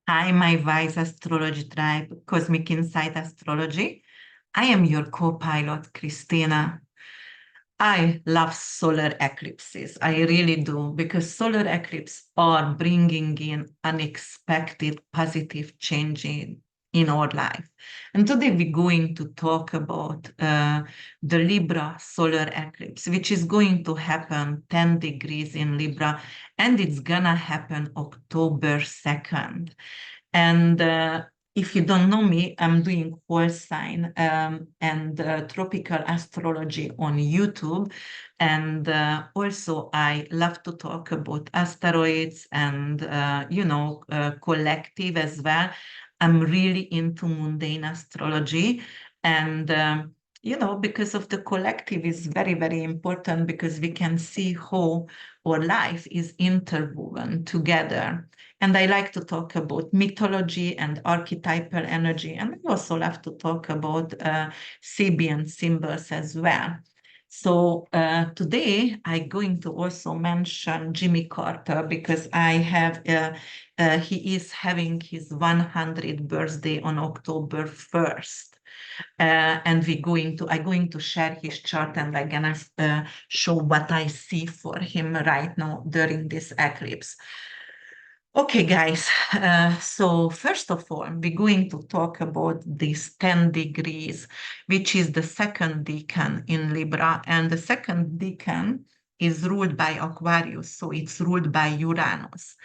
Hi, my wise astrology tribe, Cosmic Insight Astrology. I am your co-pilot, Christina. I love solar eclipses. I really do, because solar eclipses are bringing in unexpected positive change in our life. And today we're going to talk about the Libra solar eclipse, which is going to happen 10 degrees in Libra, and it's gonna happen October 2nd. And if you don't know me, I'm doing whole sign and tropical astrology on YouTube. And also, I love to talk about asteroids and, collective as well. I'm really into mundane astrology. And because of the collective is very, very important because we can see how our life is interwoven together. And I like to talk about mythology and archetypal energy. And I also love to talk about Sabian symbols as well. So today I'm going to also mention Jimmy Carter because he is having his 100th birthday on October 1st. And I'm going to share his chart and I'm gonna show what I see for him right now during this eclipse. Okay, guys. So first of all, we're going to talk about this 10 degrees, which is the second decan in Libra. And the second decan is ruled by Aquarius, so it's ruled by Uranus.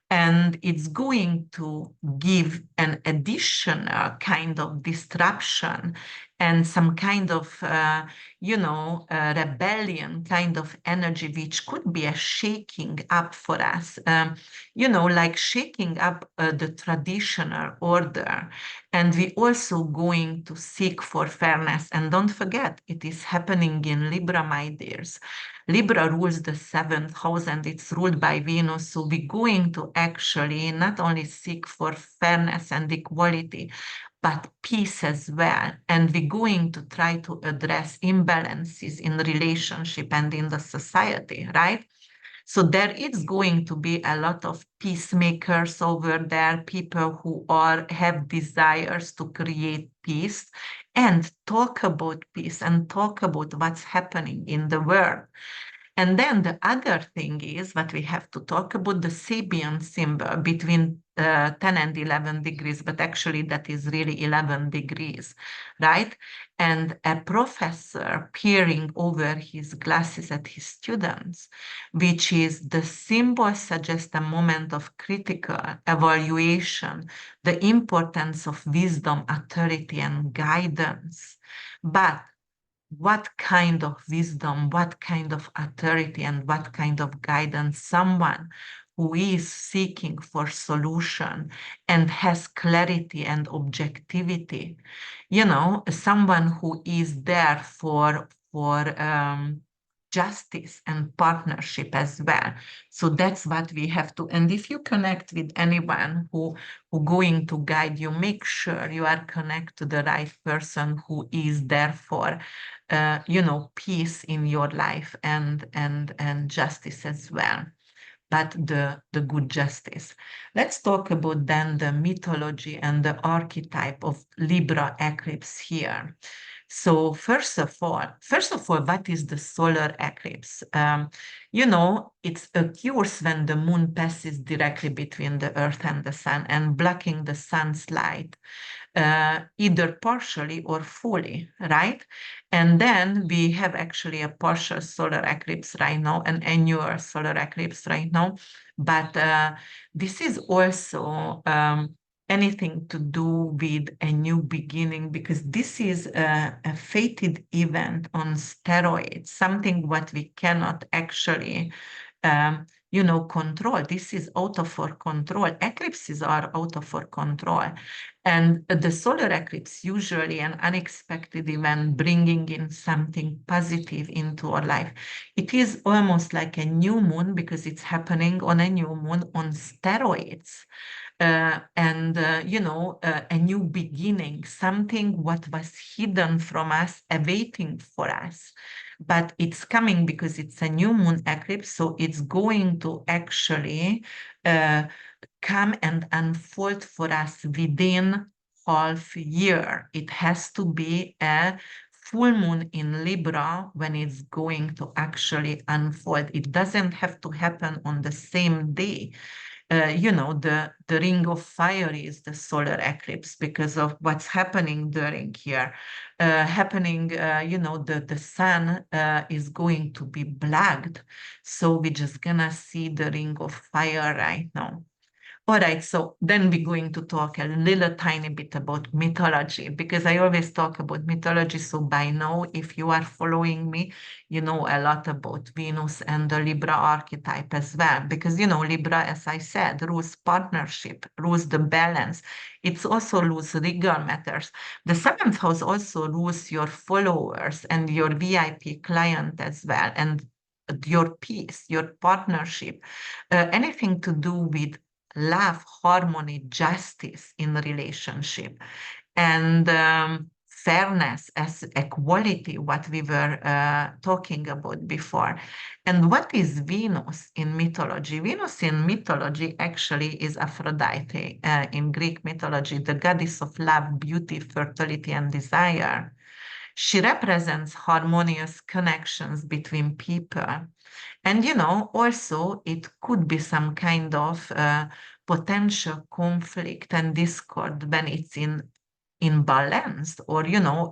And it's going to give an additional kind of disruption and some kind of, rebellion kind of energy, which could be a shaking up for us, like shaking up the traditional order. And we also going to seek for fairness. And don't forget, it is happening in Libra, my dears. Libra rules the seventh house and it's ruled by Venus. So we're going to actually not only seek for fairness and equality, but peace as well. And we're going to try to address imbalances in relationship and in the society, right? So there is going to be a lot of peacemakers over there, people who have desires to create peace and talk about peace and talk about what's happening in the world. And then the other thing is what we have to talk about the Sabian symbol between 10 and 11 degrees, but actually that is really 11 degrees, right? And a professor peering over his glasses at his students, which is the symbol suggests a moment of critical evaluation, the importance of wisdom, authority, and guidance. But what kind of wisdom, what kind of authority, and what kind of guidance someone who is seeking for solution and has clarity and objectivity, someone who is there for justice and partnership as well. So that's what we have to. And if you connect with anyone who going to guide you, make sure you are connect to the right person who is there for peace in your life and justice as well, but the good justice. Let's talk about then the mythology and the archetype of Libra eclipse here. So first of all, what is the solar eclipse? It occurs when the moon passes directly between the earth and the sun and blocking the sun's light, either partially or fully, right? And then we have actually a partial solar eclipse right now, an annual solar eclipse right now. But this is also anything to do with a new beginning because this is a fated event on steroids, something what we cannot actually control. This is out of our control. Eclipses are out of our control. And the solar eclipse, usually an unexpected event, bringing in something positive into our life. It is almost like a new moon because it's happening on a new moon on steroids. A new beginning, something what was hidden from us, awaiting for us. But it's coming because it's a new moon eclipse, so it's going to actually uh, come and unfold for us within half year. It has to be a full moon in Libra when it's going to actually unfold. It doesn't have to happen on the same day. The ring of fire is the solar eclipse because of what's happening during here. The sun is going to be blacked. So we're just gonna see the ring of fire right now. All right, so then we're going to talk a little tiny bit about mythology because I always talk about mythology. So by now, if you are following me, you know a lot about Venus and the Libra archetype as well. Because, Libra, as I said, rules partnership, rules the balance. It's also rules legal matters. The seventh house also rules your followers and your VIP client as well, and your peace, your partnership, anything to do with love, harmony, justice in relationship, and fairness as equality, what we were talking about before. And what is Venus in mythology? Venus in mythology actually is Aphrodite in Greek mythology, the goddess of love, beauty, fertility, and desire. She represents harmonious connections between people. And also it could be some kind of potential conflict and discord when it's in balance, or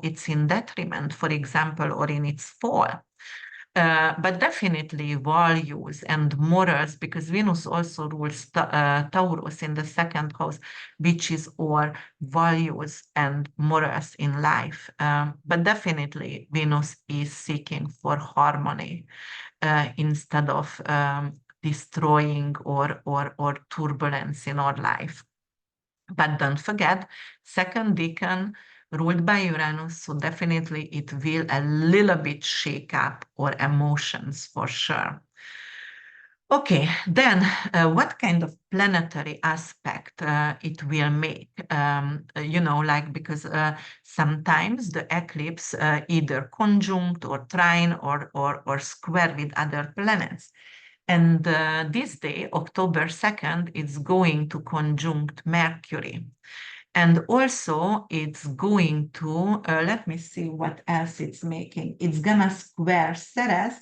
it's in detriment, for example, or in its fall. But definitely values and morals, because Venus also rules Taurus in the second house, which is all values and morals in life. But definitely Venus is seeking for harmony instead of destroying or turbulence in our life. But don't forget, second decan ruled by Uranus, so definitely it will a little bit shake up our emotions for sure. Okay, then what kind of planetary aspect it will make? Because sometimes the eclipse either conjunct or trine or square with other planets. And this day, October 2nd, it's going to conjunct Mercury. And also, it's going to, let me see what else it's making. It's going to square Ceres,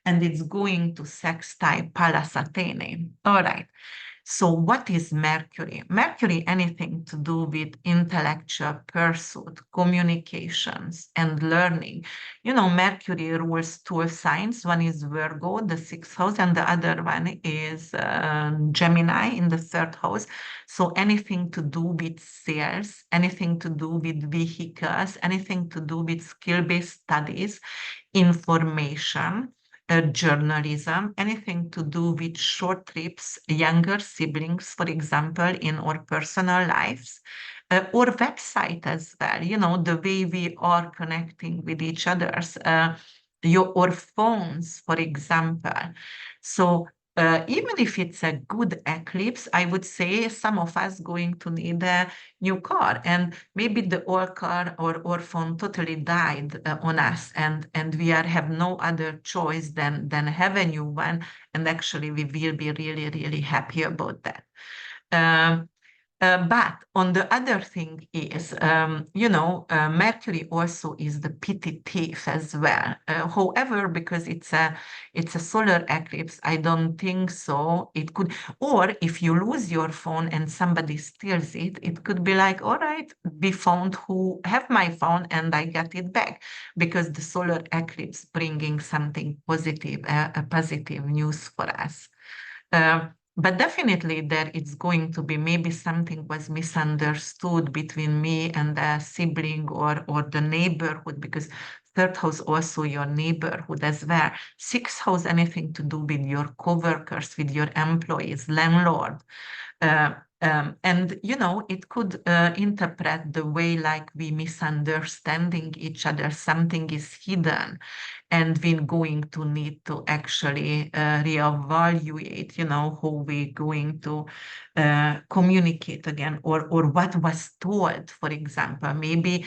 and it's going to sextile Pallas Athena. All right. So what is Mercury? Mercury, anything to do with intellectual pursuit, communications, and learning. Mercury rules two signs. One is Virgo, the sixth house, and the other one is Gemini in the third house. So anything to do with sales, anything to do with vehicles, anything to do with skill-based studies, information, journalism, anything to do with short trips, younger siblings, for example, in our personal lives, or website as well, the way we are connecting with each others, or phones, for example. So even if it's a good eclipse, I would say some of us going to need a new car, and maybe the old car or phone totally died on us, and we have no other choice than have a new one, and actually we will be really, really happy about that. Um, but on the other thing is, Mercury also is the pity thief as well. However, because it's a solar eclipse, I don't think so. It could, or if you lose your phone and somebody steals it, it could be like, all right, we found who have my phone and I get it back, because the solar eclipse bringing something positive, a positive news for us. But definitely there it's going to be maybe something was misunderstood between me and a sibling or the neighborhood, because third house also your neighborhood as well. Sixth house, anything to do with your coworkers, with your employees, landlord. Uh, and it could interpret the way like we misunderstanding each other, something is hidden, and we're going to need to actually reevaluate, how we're going to communicate again, or what was told. For example, maybe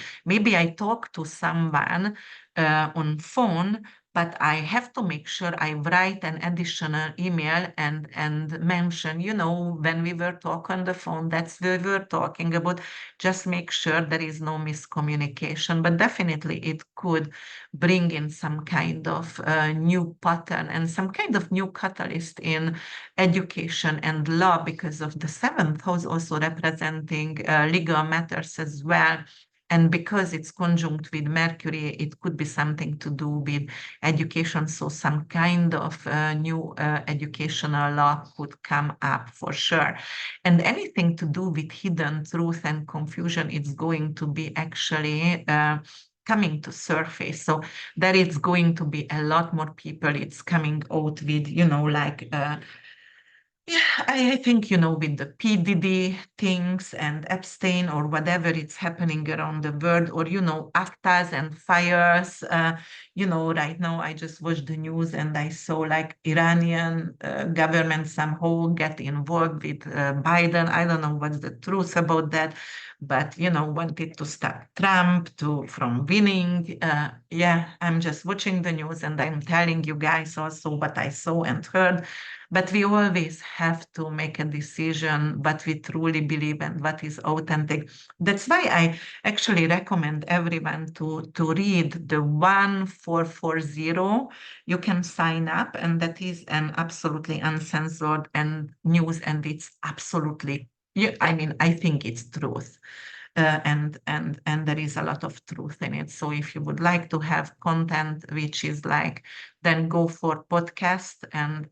I talk to someone on phone, but I have to make sure I write an additional email and mention, when we were talking on the phone, that's what we were talking about. Just make sure there is no miscommunication. But definitely it could bring in some kind of new pattern and some kind of new catalyst in education and law, because of the seventh house also representing legal matters as well. And because it's conjunct with Mercury, it could be something to do with education. So some kind of new educational law could come up for sure. And anything to do with hidden truth and confusion, it's going to be actually coming to surface. So there is going to be a lot more people. It's coming out with, like yeah, I think, with the PDD things and Epstein or whatever it's happening around the world, or, ACTAs and fires. Right now I just watched the news and I saw like Iranian government somehow get involved with Biden. I don't know what's the truth about that, but, wanted to stop Trump from winning. Yeah, I'm just watching the news and I'm telling you guys also what I saw and heard. But we always have to make a decision what we truly believe and what is authentic. That's why I actually recommend everyone to read the 1440. You can sign up, and that is an absolutely uncensored and news, and it's absolutely, I mean, I think it's truth. And there is a lot of truth in it. So if you would like to have content which is like, then go for podcast and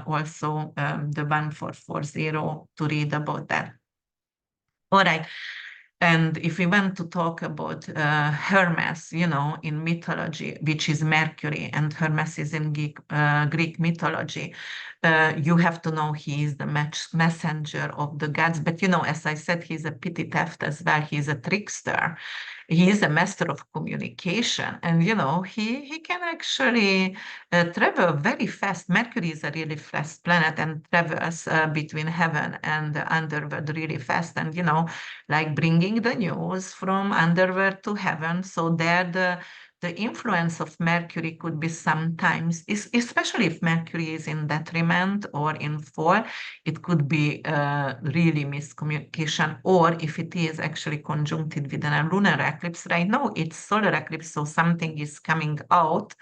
also the 1440 to read about that. All right. And if we want to talk about Hermes, in mythology, which is Mercury, and Hermes is in Greek mythology, you have to know he is the messenger of the gods. But, as I said, he's a pity theft as well. He's a trickster. He is a master of communication. And, he can actually travel very fast. Mercury is a really fast planet and travels between heaven and the underworld really fast. And, like bringing the news from underworld to heaven. So there the influence of Mercury could be sometimes, especially if Mercury is in detriment or in fall, it could be really miscommunication. Or if it is actually conjuncted with a lunar eclipse, right now it's solar eclipse, so something is coming out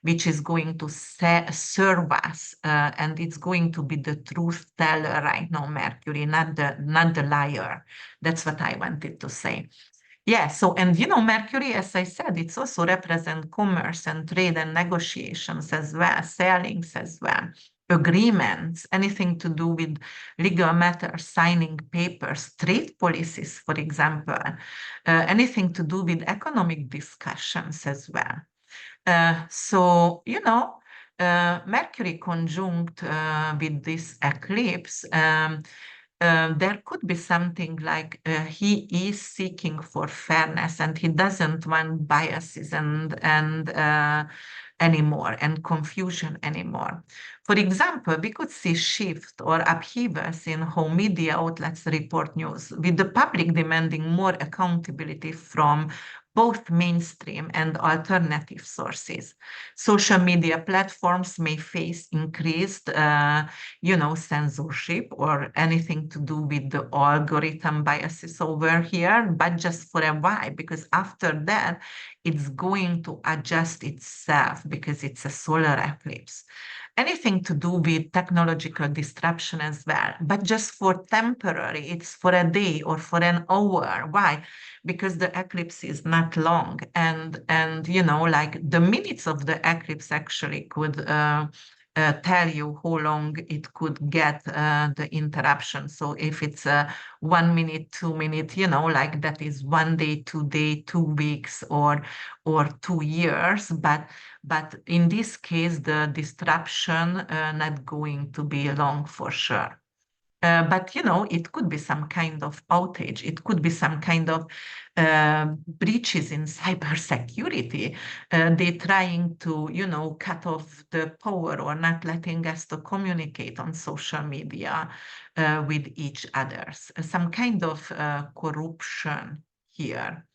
which is going to serve us, and it's going to be the truth teller right now, Mercury, not the liar. That's what I wanted to say. Yeah, so, and Mercury, as I said, it's also represent commerce and trade and negotiations as well, sellings as well, agreements, anything to do with legal matters, signing papers, trade policies, for example, anything to do with economic discussions as well. So, Mercury conjunct with this eclipse, there could be something like he is seeking for fairness and he doesn't want biases and anymore and confusion anymore. For example, we could see shift or upheavals in how media outlets report news, with the public demanding more accountability from both mainstream and alternative sources. Social media platforms may face increased, censorship or anything to do with the algorithm biases over here, but just for a while, because after that, it's going to adjust itself because it's a solar eclipse. Anything to do with technological disruption as well, but just for temporary, it's for a day or for an hour. Why? Because the eclipse is not long, and like the minutes of the eclipse actually could tell you how long it could get the interruption. So if it's 1 minute, 2 minute, like that is 1 day, 2 day, 2 weeks, or 2 years. But in this case, the disruption not going to be long for sure. But it could be some kind of outage. It could be some kind of breaches in cybersecurity. They're trying to, cut off the power or not letting us to communicate on social media with each others. Some kind of corruption here.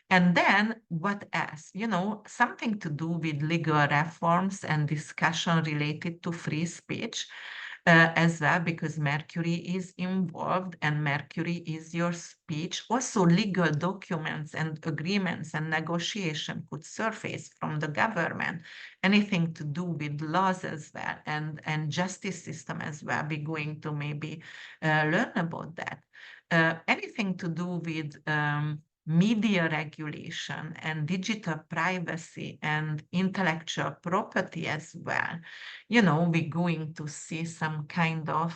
And then what else? Something to do with legal reforms and discussion related to free speech as well, because Mercury is involved and Mercury is your speech. Also, legal documents and agreements and negotiation could surface from the government. Anything to do with laws as well, and justice system as well. We're going to maybe learn about that. Anything to do with media regulation and digital privacy and intellectual property as well. We're going to see some kind of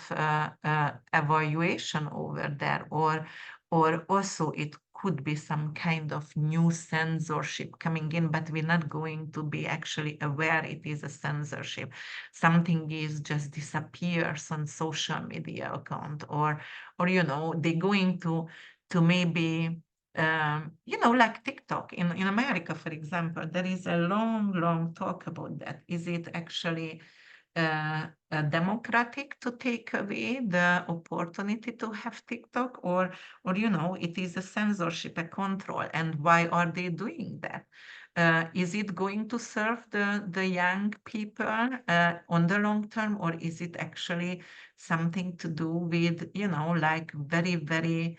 evaluation over there, or also it could be some kind of new censorship coming in, but we're not going to be actually aware it is a censorship. Something is just disappears on social media account, or they're going to maybe like TikTok in America, for example, there is a long talk about that. Is it actually democratic to take away the opportunity to have TikTok, or it is a censorship, a control, and why are they doing that? Is it going to serve the young people on the long term, or is it actually something to do with, like very,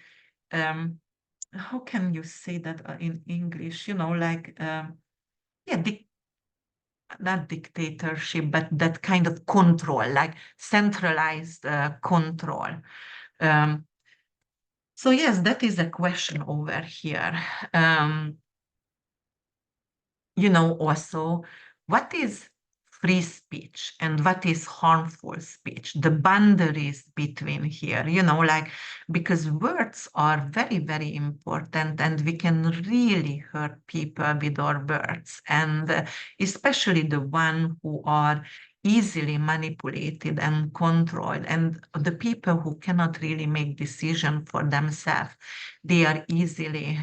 how can you say that in English? Yeah, not dictatorship, but that kind of control, like centralized control. Um, so yes, that is a question over here. Um, also, what is free speech and what is harmful speech, the boundaries between here, because words are very important, and we can really hurt people with our words, and especially the one who are easily manipulated and controlled, and the people who cannot really make decision for themselves, they are easily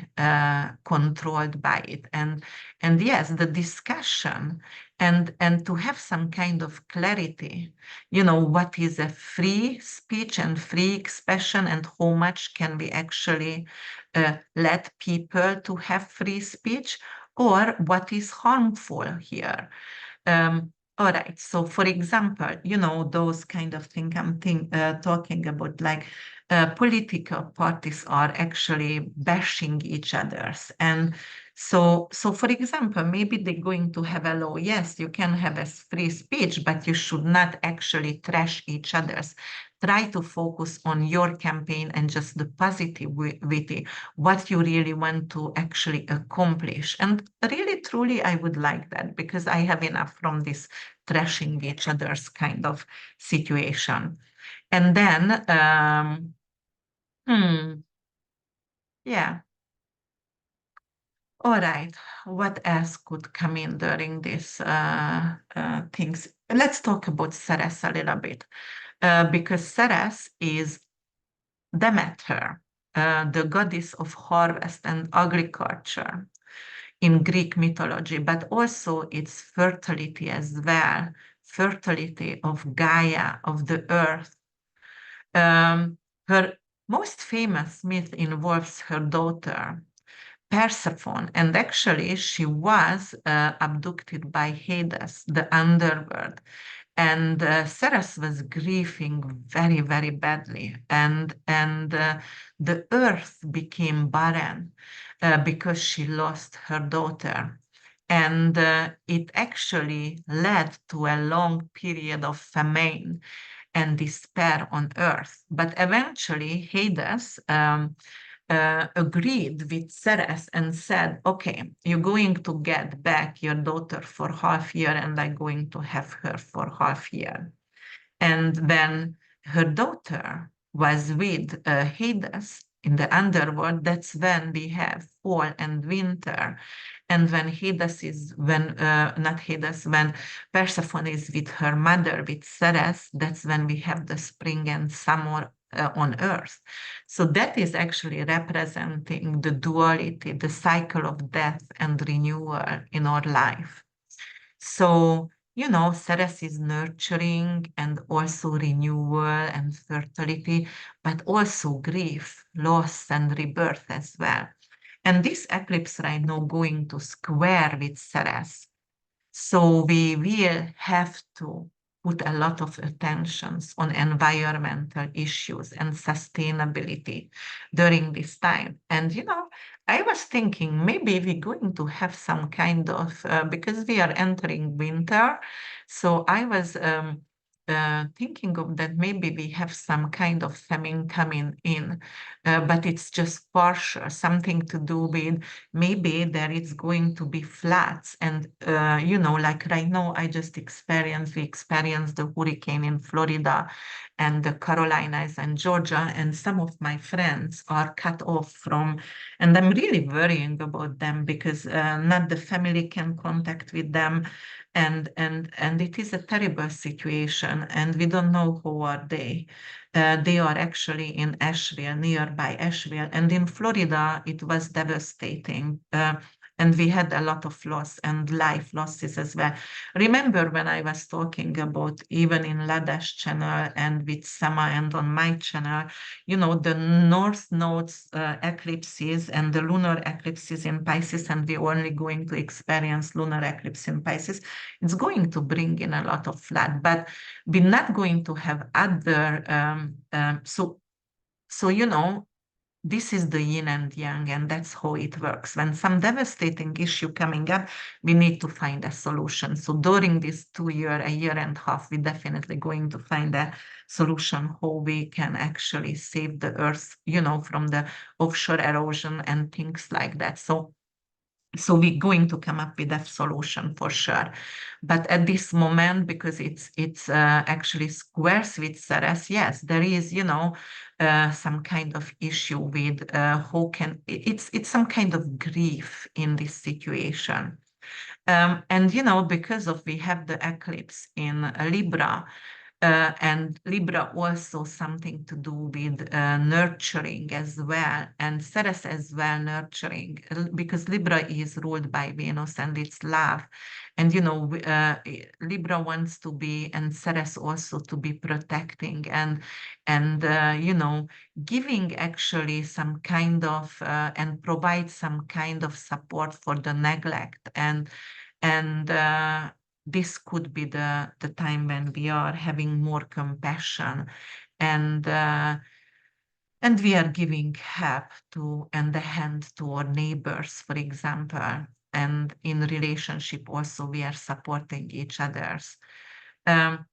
controlled by it. And yes, the discussion and to have some kind of clarity, what is a free speech and free expression, and how much can we actually let people to have free speech, or what is harmful here. All right. So, for example, those kind of thing talking about, like political parties are actually bashing each others. And so for example, maybe they're going to have a law. Yes, you can have a free speech, but you should not actually trash each other's. Try to focus on your campaign and just the positivity, what you really want to actually accomplish. And really, truly, I would like that, because I have enough from this trashing each other's kind of situation. And then, hmm, yeah. All right. What else could come in during these things? Let's talk about Ceres a little bit, because Ceres is Demeter, the goddess of harvest and agriculture in Greek mythology, but also its fertility as well, fertility of Gaia, of the earth. Her most famous myth involves her daughter, Persephone, and actually she was abducted by Hades, the underworld, and Ceres was grieving very badly, and the earth became barren because she lost her daughter, and it actually led to a long period of famine and despair on earth. But eventually, Hades agreed with Ceres and said, okay, you're going to get back your daughter for half year, and I'm going to have her for half year. And when her daughter was with Hades in the underworld, that's when we have fall and winter. And when not Hades, when Persephone is with her mother, with Ceres, that's when we have the spring and summer on earth. So that is actually representing the duality, the cycle of death and renewal in our life. So, Ceres is nurturing and also renewal and fertility, but also grief, loss, and rebirth as well. And this eclipse right now going to square with Ceres. So we will have to put a lot of attentions on environmental issues and sustainability during this time. And, I was thinking maybe we're going to have some kind of, because we are entering winter. So I was thinking of that maybe we have some kind of famine coming in, but it's just partial, something to do with maybe there is going to be floods. And, like right now, we experienced the hurricane in Florida and the Carolinas and Georgia, and some of my friends are cut off from, and I'm really worrying about them because not the family can contact with them. And it is a terrible situation, and we don't know who are they. They are actually in Asheville, nearby Asheville. And in Florida, it was devastating. And we had a lot of loss and life losses as well. Remember when I was talking about even in Ladash channel and with Sama and on my channel, the North Nodes eclipses and the lunar eclipses in Pisces, and we're only going to experience lunar eclipse in Pisces. It's going to bring in a lot of flood, but we're not going to have other, this is the yin and yang, and that's how it works. When some devastating issue coming up, we need to find a solution. So during this 2 year, a year and a half, we're definitely going to find a solution how we can actually save the earth, from the offshore erosion and things like that. So we're going to come up with a solution for sure. But at this moment, because it's actually squares with Ceres, yes, there is, some kind of issue with it's some kind of grief in this situation. And, because of we have the eclipse in Libra, and Libra also something to do with nurturing as well, and Ceres as well nurturing, because Libra is ruled by Venus and it's love. And, Libra wants to be, and Ceres also to be protecting and giving actually some kind of, and provide some kind of support for the neglect. And this could be the time when we are having more compassion and uh, and we are giving help to and the hand to our neighbors, for example. And in relationship also we are supporting each others. Um,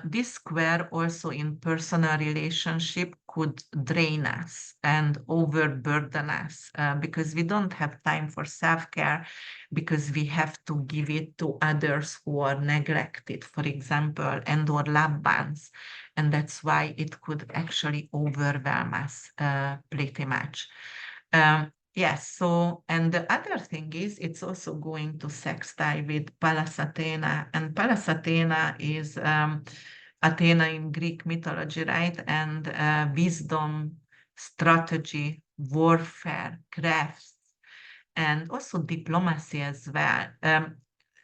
this square also in personal relationship could drain us and overburden us because we don't have time for self-care, because we have to give it to others who are neglected, for example, and or loved ones. And that's why it could actually overwhelm us pretty much. Yes, so, and the other thing is, it's also going to sextile with Pallas Athena, and Pallas Athena is Athena in Greek mythology, right? And wisdom, strategy, warfare, crafts, and also diplomacy as well.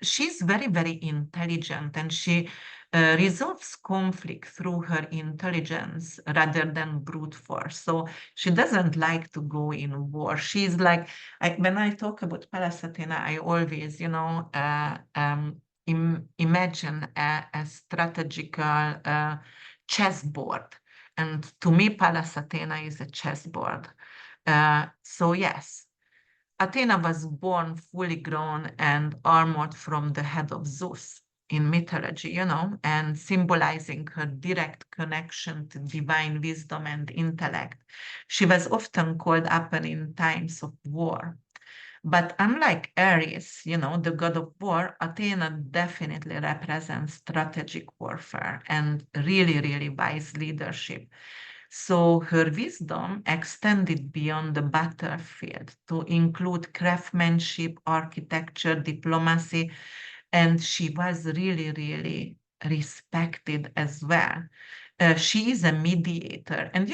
She's very, very intelligent, and she resolves conflict through her intelligence rather than brute force. So she doesn't like to go in war. She's like, when I talk about Pallas Athena, I always, imagine a strategical chessboard. And to me, Pallas Athena is a chessboard. So yes, Athena was born fully grown and armored from the head of Zeus in mythology, and symbolizing her direct connection to divine wisdom and intellect. She was often called upon in times of war. But unlike Ares, the god of war, Athena definitely represents strategic warfare and really, really wise leadership. So her wisdom extended beyond the battlefield to include craftsmanship, architecture, diplomacy, and she was really, really respected as well. She is a mediator. And,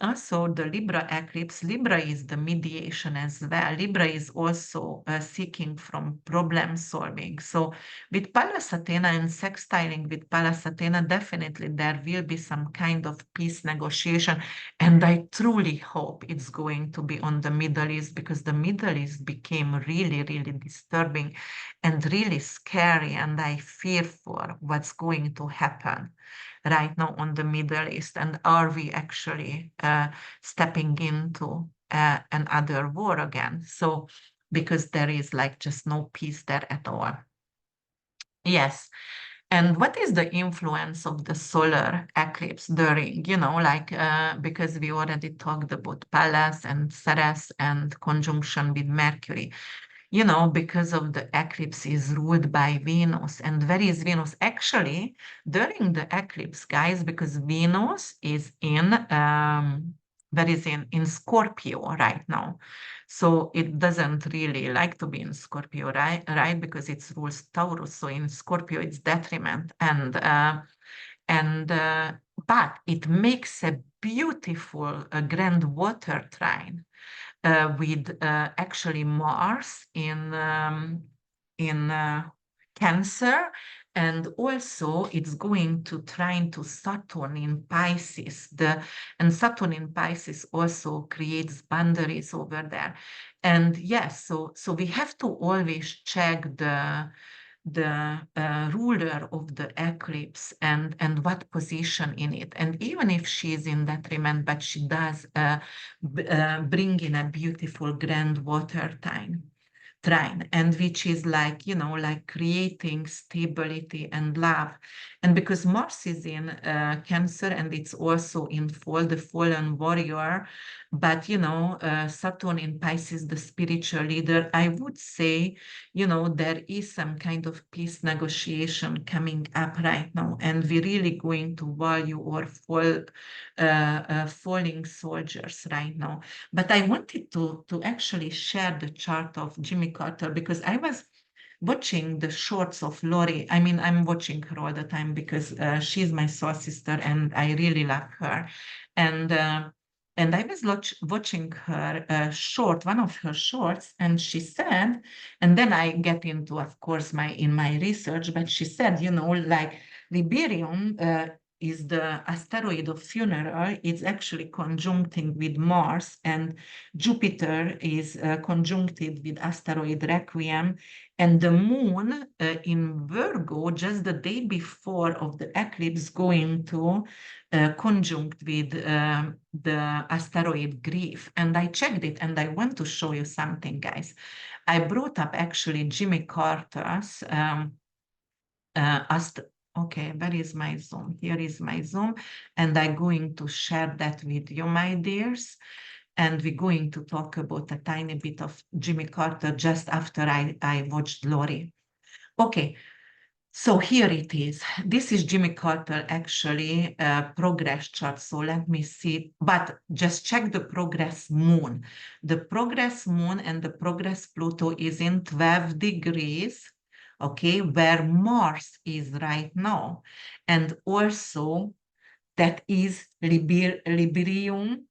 also the Libra eclipse, Libra is the mediation as well. Libra is also seeking from problem solving. So with Pallas Athena and sextiling with Pallas Athena, definitely there will be some kind of peace negotiation. And I truly hope it's going to be on the Middle East, because the Middle East became really, really disturbing and really scary. And I fear for what's going to happen right now on the Middle East. And are we actually stepping into another war again? So, because there is like just no peace there at all. Yes. And what is the influence of the solar eclipse during, because we already talked about Pallas and Ceres and conjunction with Mercury, because of the eclipse is ruled by Venus. And where is Venus? Actually, during the eclipse, guys, because Venus is in Scorpio right now. So it doesn't really like to be in Scorpio, right? Because it rules Taurus. So in Scorpio, it's detriment. But it makes a beautiful grand water trine with actually Mars in Cancer, and also it's going to trine to Saturn in Pisces. And Saturn in Pisces also creates boundaries over there. And yes, so we have to always check the ruler of the eclipse and what position in it. And even if she is in detriment, but she does bring in a beautiful grand water trine, and which is like, like creating stability and love. And because Mars is in Cancer, and it's also in the fallen warrior, but, Saturn in Pisces, the spiritual leader, I would say, there is some kind of peace negotiation coming up right now, and we're really going to value our falling soldiers right now. But I wanted to actually share the chart of Jimmy Carter, because I was watching the shorts of Lori. I mean, I'm watching her all the time because she's my soul sister and I really love her. And I was watching her one of her shorts, and she said, and then I get into, of course, my research, but she said, like Liberium is the asteroid of funeral. It's actually conjuncting with Mars, and Jupiter is conjuncted with asteroid Requiem, and the moon in Virgo just the day before of the eclipse going to conjunct with the asteroid Grief. And I checked it, and I want to show you something, guys. I brought up actually Jimmy Carter's okay, where is my Zoom? Here is my Zoom, and I'm going to share that with you, my dears. And we're going to talk about a tiny bit of Jimmy Carter just after I watched Lori. Okay, so here it is. This is Jimmy Carter actually progress chart. So let me see, but just check the progress moon. The progress moon and the progress Pluto is in 12 degrees, okay, where Mars is right now. And also that is Liberium,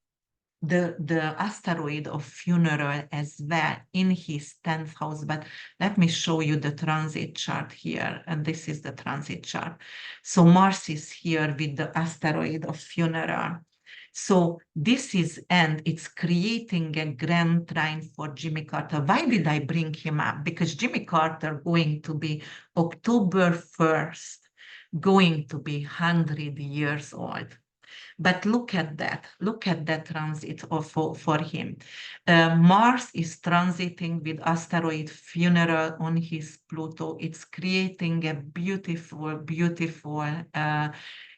the asteroid of funeral as well, in his 10th house. But let me show you the transit chart here. And this is the transit chart. So Mars is here with the asteroid of funeral. So this is, and it's creating a grand trine for Jimmy Carter. Why did I bring him up? Because Jimmy Carter going to be October 1st, going to be 100 years old. But look at that transit for him. Mars is transiting with asteroid funeral on his Pluto. It's creating a beautiful, beautiful,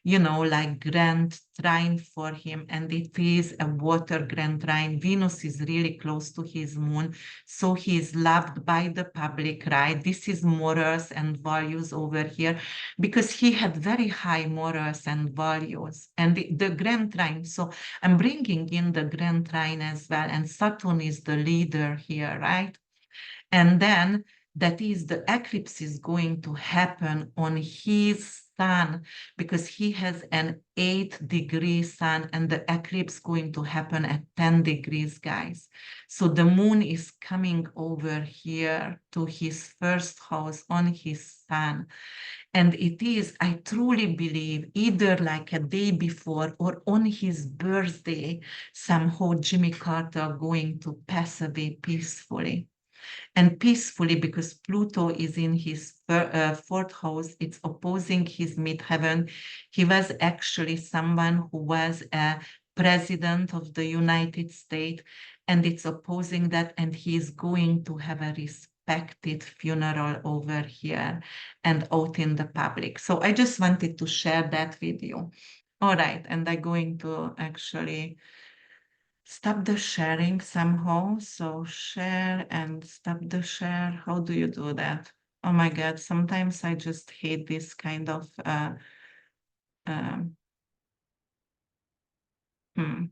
like grand trine for him. And it is a water grand trine. Venus is really close to his moon. So he is loved by the public, right? This is morals and values over here, because he had very high morals and values. And the grand trine, so I'm bringing in the grand trine as well, and Saturn is the leader here, right? And then that is the eclipse is going to happen on his sun, because he has an 8-degree sun, and the eclipse going to happen at 10 degrees, guys. So the moon is coming over here to his first house on his sun. And it is, I truly believe, either like a day before or on his birthday, somehow Jimmy Carter going to pass away peacefully. And peacefully, because Pluto is in his fourth house, it's opposing his midheaven. He was actually someone who was a president of the United States, and it's opposing that, and he is going to have a respected funeral over here and out in the public. So I just wanted to share that with you. All right, and I'm going to actually stop the sharing somehow. So share and stop the share. How do you do that? Oh my God, sometimes I just hate this kind of um, hmm,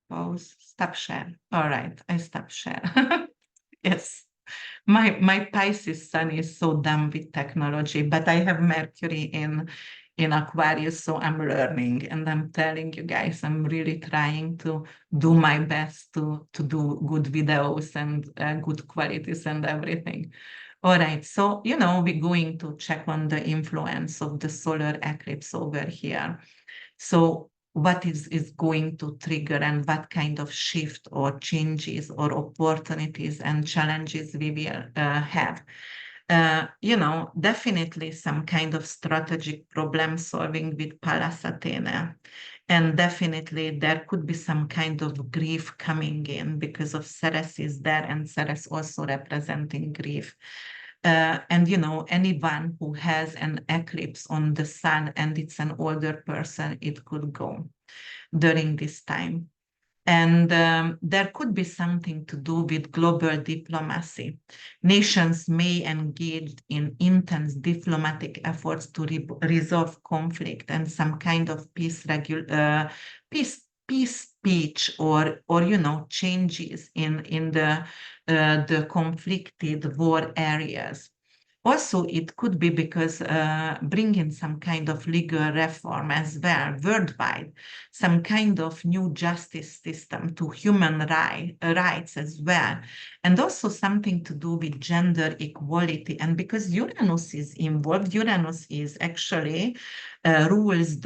pause, stop share. All right, I stop share. Yes. My Pisces sun is so dumb with technology, but I have Mercury in Aquarius, so I'm learning, and I'm telling you guys, I'm really trying to do my best to do good videos and good qualities and everything. All right, so we're going to check on the influence of the solar eclipse over here. So what is going to trigger, and what kind of shift or changes or opportunities and challenges we will have? Definitely some kind of strategic problem solving with Pallas Athena. And definitely there could be some kind of grief coming in, because of Ceres is there, and Ceres also representing grief. And anyone who has an eclipse on the sun and it's an older person, it could go during this time. And there could be something to do with global diplomacy. Nations may engage in intense diplomatic efforts to resolve conflict, and some kind of peace speech, or changes in the conflicted war areas. Also, it could be because bringing some kind of legal reform as well worldwide, some kind of new justice system to human rights as well, and also something to do with gender equality. And because Uranus is involved, Uranus is actually rules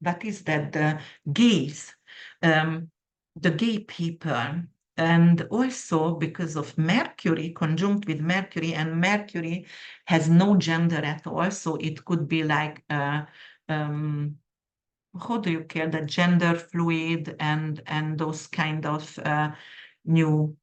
what is that, um, the gay people. And also because of Mercury, conjunct with Mercury, and Mercury has no gender at all. So it could be like, how do you call that, gender fluid, and those kind of new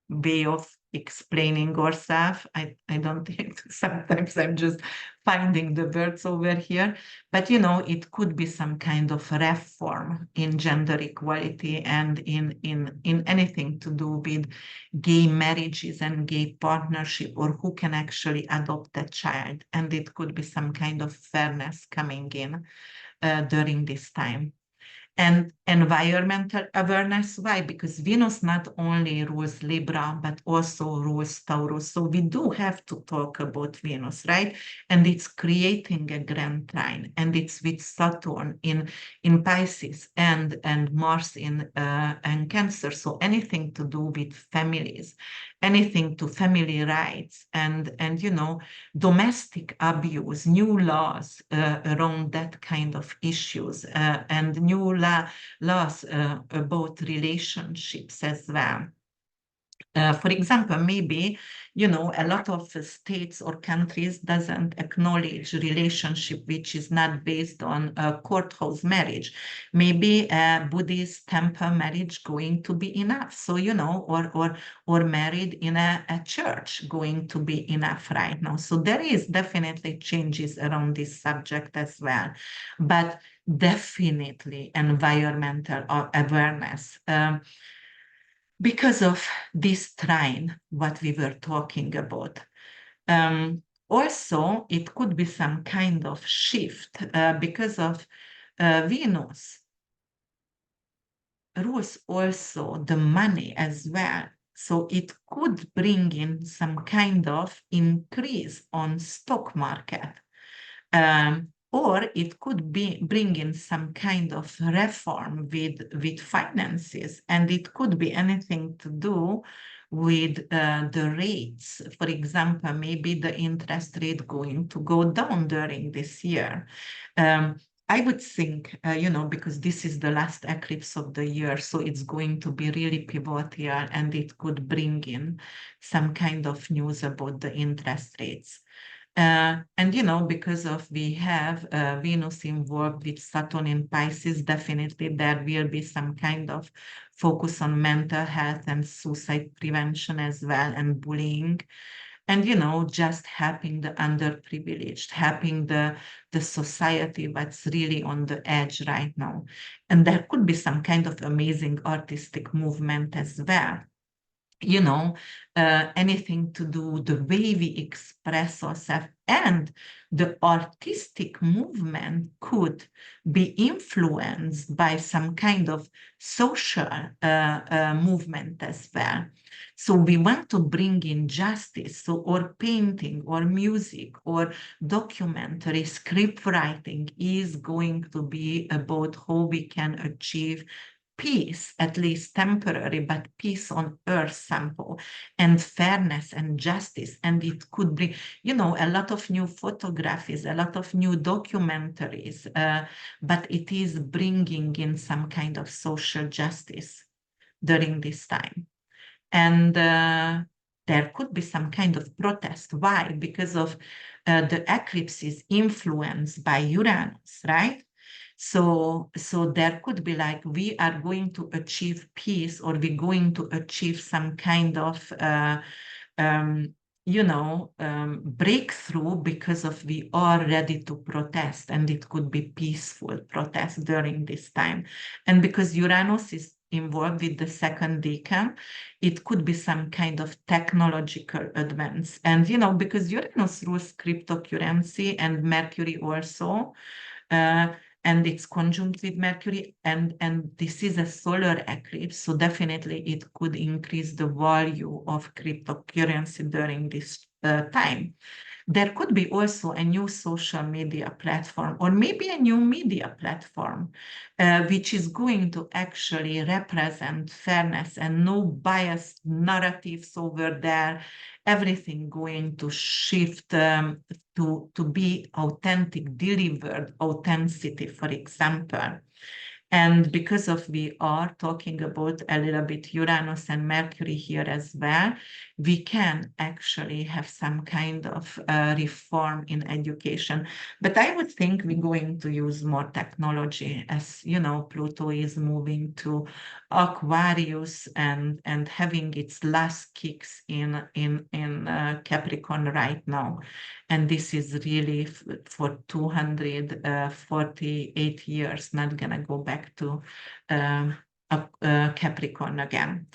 way of explaining ourselves. I don't think, sometimes I'm just finding the words over here, but it could be some kind of reform in gender equality, and in anything to do with gay marriages and gay partnership, or who can actually adopt a child. And it could be some kind of fairness coming in during this time. And environmental awareness. Why? Because Venus not only rules Libra, but also rules Taurus. So we do have to talk about Venus, right? And it's creating a grand trine, and it's with Saturn in Pisces, and Mars in Cancer. So anything to do with families, anything to family rights, and domestic abuse, new laws around that kind of issues, and new laws about relationships as well. For example, maybe, a lot of states or countries doesn't acknowledge relationship which is not based on a courthouse marriage. Maybe a Buddhist temple marriage going to be enough. So, or married in a church going to be enough right now. So there is definitely changes around this subject as well. But definitely environmental awareness. Because of this trine, what we were talking about. Also, it could be some kind of shift because of Venus rules also the money as well. So it could bring in some kind of increase on stock market. Or it could bring in some kind of reform with finances, and it could be anything to do with the rates. For example, maybe the interest rate going to go down during this year. I would think, because this is the last eclipse of the year, so it's going to be really pivotal, and it could bring in some kind of news about the interest rates. And because of we have Venus involved with Saturn in Pisces, definitely there will be some kind of focus on mental health and suicide prevention as well, and bullying. And just helping the underprivileged, helping the society that's really on the edge right now. And there could be some kind of amazing artistic movement as well. Anything to do the way we express ourselves, and the artistic movement could be influenced by some kind of social movement as well. So we want to bring in justice, so or painting or music or documentary script writing is going to be about how we can achieve peace, at least temporary, but peace on earth sample, and fairness and justice. And it could bring, a lot of new photographies, a lot of new documentaries, but it is bringing in some kind of social justice during this time. And there could be some kind of protest. Why? Because of the eclipse is influenced by Uranus, right? So there could be like, we are going to achieve peace, or we're going to achieve some kind of breakthrough, because of we are ready to protest, and it could be peaceful protest during this time. And because Uranus is involved with the second decan, it could be some kind of technological advance. And because Uranus rules cryptocurrency and Mercury also, uh, and it's conjunct with Mercury, and this is a solar eclipse, so definitely it could increase the value of cryptocurrency during this time. There could be also a new social media platform, or maybe a new media platform, which is going to actually represent fairness and no biased narratives over there. Everything going to shift to be authentic, delivered authenticity, for example. And because of we are talking about a little bit Uranus and Mercury here as well, we can actually have some kind of reform in education. But I would think we're going to use more technology, as Pluto is moving to Aquarius, and having its last kicks in Capricorn right now. And this is really for 248 years, not gonna go back to Capricorn again.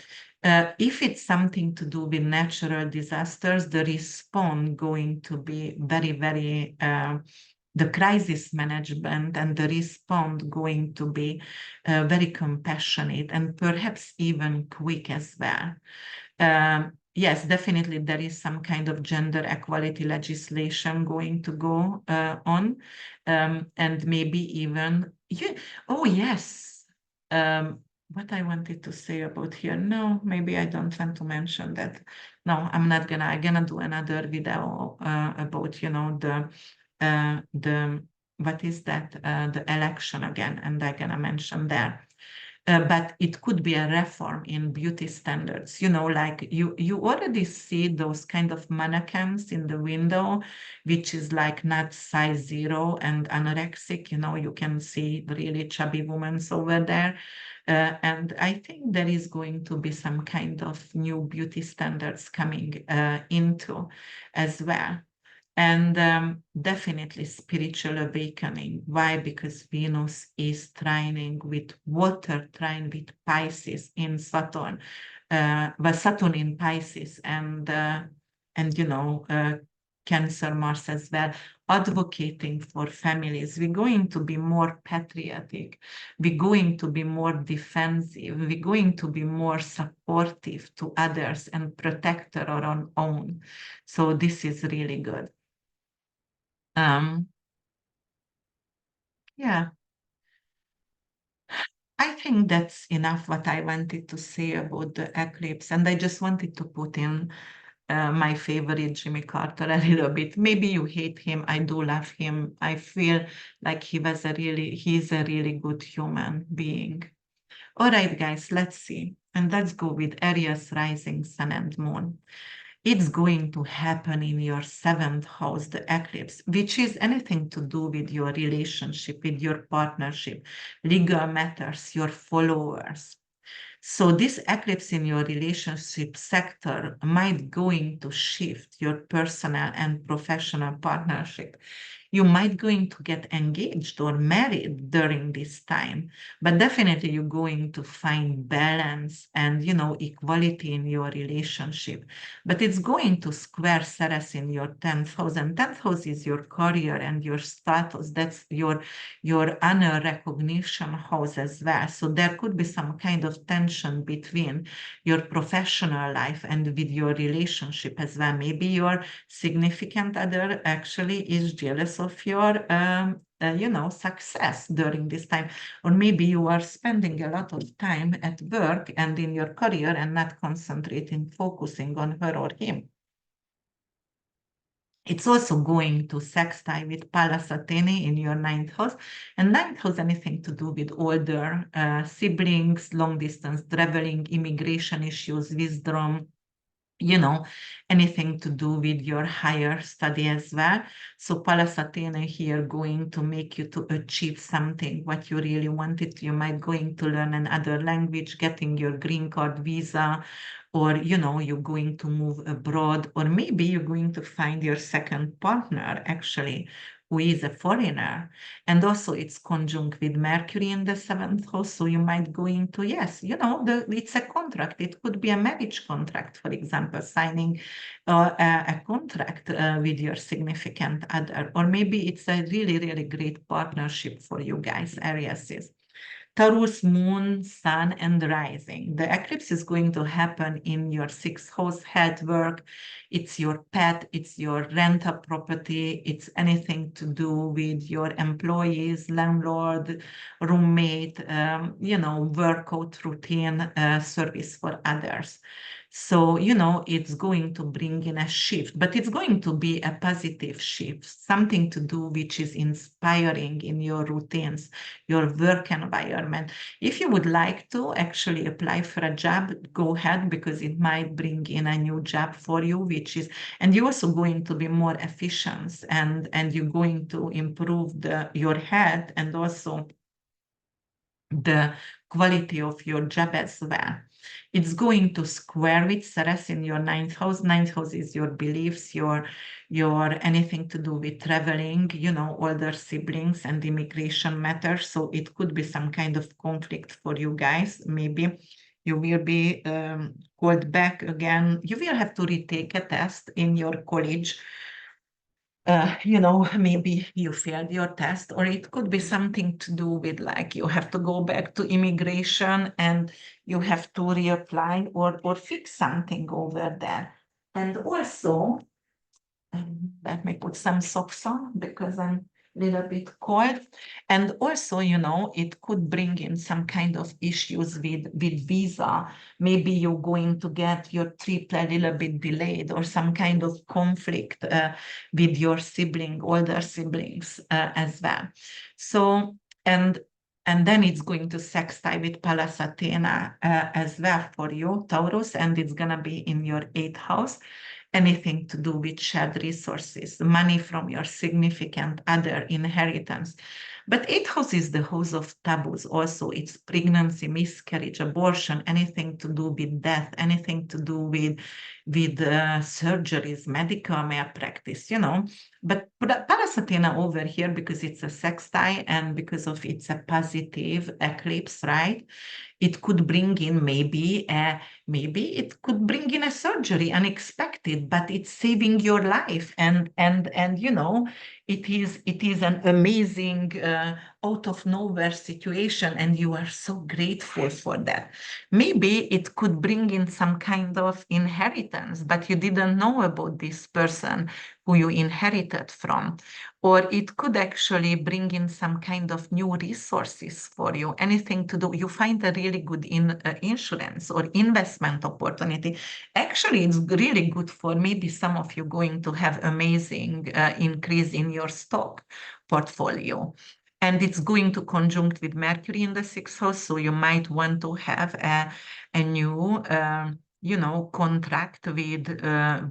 If it's something to do with natural disasters, the response going to be very, very, the crisis management and the response going to be very compassionate, and perhaps even quick as well. Yes, definitely there is some kind of gender equality legislation going to go on, and maybe even, oh yes, what I wanted to say about here. No, maybe I don't want to mention that. No, I'm gonna do another video about, the what is that, the election again, and I'm gonna mention there. But it could be a reform in beauty standards. Like you already see those kind of mannequins in the window, which is like not size 0 and anorexic. You can see really chubby women over there. And I think there is going to be some kind of new beauty standards coming into as well. And definitely spiritual awakening. Why? Because Venus is trining with water, trine with Pisces in Saturn, but Saturn in Pisces, and Cancer Mars as well, advocating for families. We're going to be more patriotic. We're going to be more defensive. We're going to be more supportive to others and protector our own. So this is really good. Um, yeah, I think that's enough what I wanted to say about the eclipse. And I just wanted to put in my favorite Jimmy Carter a little bit. Maybe you hate him. I do love him. I feel like he's a really good human being. All right, guys, let's see. And let's go with Aries rising sun and moon. It's going to happen in your seventh house, the eclipse, which is anything to do with your relationship, with your partnership, legal matters, your followers. So this eclipse in your relationship sector might going to shift your personal and professional partnership. You might going to get engaged or married during this time, but definitely you're going to find balance and equality in your relationship. But it's going to square Ceres in your 10th house, and 10th house is your career and your status. That's your honor recognition house as well. So there could be some kind of tension between your professional life and with your relationship as well. Maybe your significant other actually is jealous of your success during this time, or maybe you are spending a lot of time at work and in your career and not concentrating, focusing on her or him. It's also going to sextile with Pallas Athena in your ninth house. And ninth house, anything to do with older siblings, long distance traveling, immigration issues, wisdom, anything to do with your higher study as well. So Pallas Athena here going to make you to achieve something, what you really wanted. You might going to learn another language, getting your green card visa, or you're going to move abroad, or maybe you're going to find your second partner actually who is a foreigner. And also it's conjunct with Mercury in the seventh house. So you might go into, yes, it's a contract. It could be a marriage contract, for example, signing a contract with your significant other, or maybe it's a really, really great partnership for you guys, Aries. Taurus, moon, sun, and rising. The eclipse is going to happen in your sixth house, health, work. It's your pet, it's your rental property, it's anything to do with your employees, landlord, roommate, workout routine, service for others. So, it's going to bring in a shift, but it's going to be a positive shift, something to do which is inspiring in your routines, your work environment. If you would like to actually apply for a job, go ahead, because it might bring in a new job for you, and you're also going to be more efficient, and you're going to improve your health and also the quality of your job as well. It's going to square with Ceres in your ninth house. Ninth house is your beliefs, your anything to do with traveling, older siblings and immigration matters. So it could be some kind of conflict for you guys. Maybe you will be called back again. You will have to retake a test in your college. Maybe you failed your test, or it could be something to do with like you have to go back to immigration and you have to reapply or fix something over there. And also, let me put some socks on because I'm a little bit cold. And also, it could bring in some kind of issues with visa. Maybe you're going to get your trip a little bit delayed, or some kind of conflict with your older siblings as well. So, and then it's going to sextile with Pallas Athena as well for you, Taurus, and it's going to be in your eighth house. Anything to do with shared resources, money from your significant other, inheritance. But eighth house is the house of taboos. Also, it's pregnancy, miscarriage, abortion, anything to do with death, anything to do surgeries, medical malpractice, you know. But Pallas Athena over here, because it's a sextile and because of it's a positive eclipse, right? It could bring in maybe it could bring in a surgery unexpected, but it's saving your life, and you know, it is an amazing out of nowhere situation, and you are so grateful for that. Maybe it could bring in some kind of inheritance, but you didn't know about this person who you inherited from. Or it could actually bring in some kind of new resources for you, anything to do. You find a really good insurance or investment opportunity. Actually, it's really good for maybe some of you going to have amazing increase in your stock portfolio. And it's going to conjunct with Mercury in the sixth house. So you might want to have a new you know, contract with a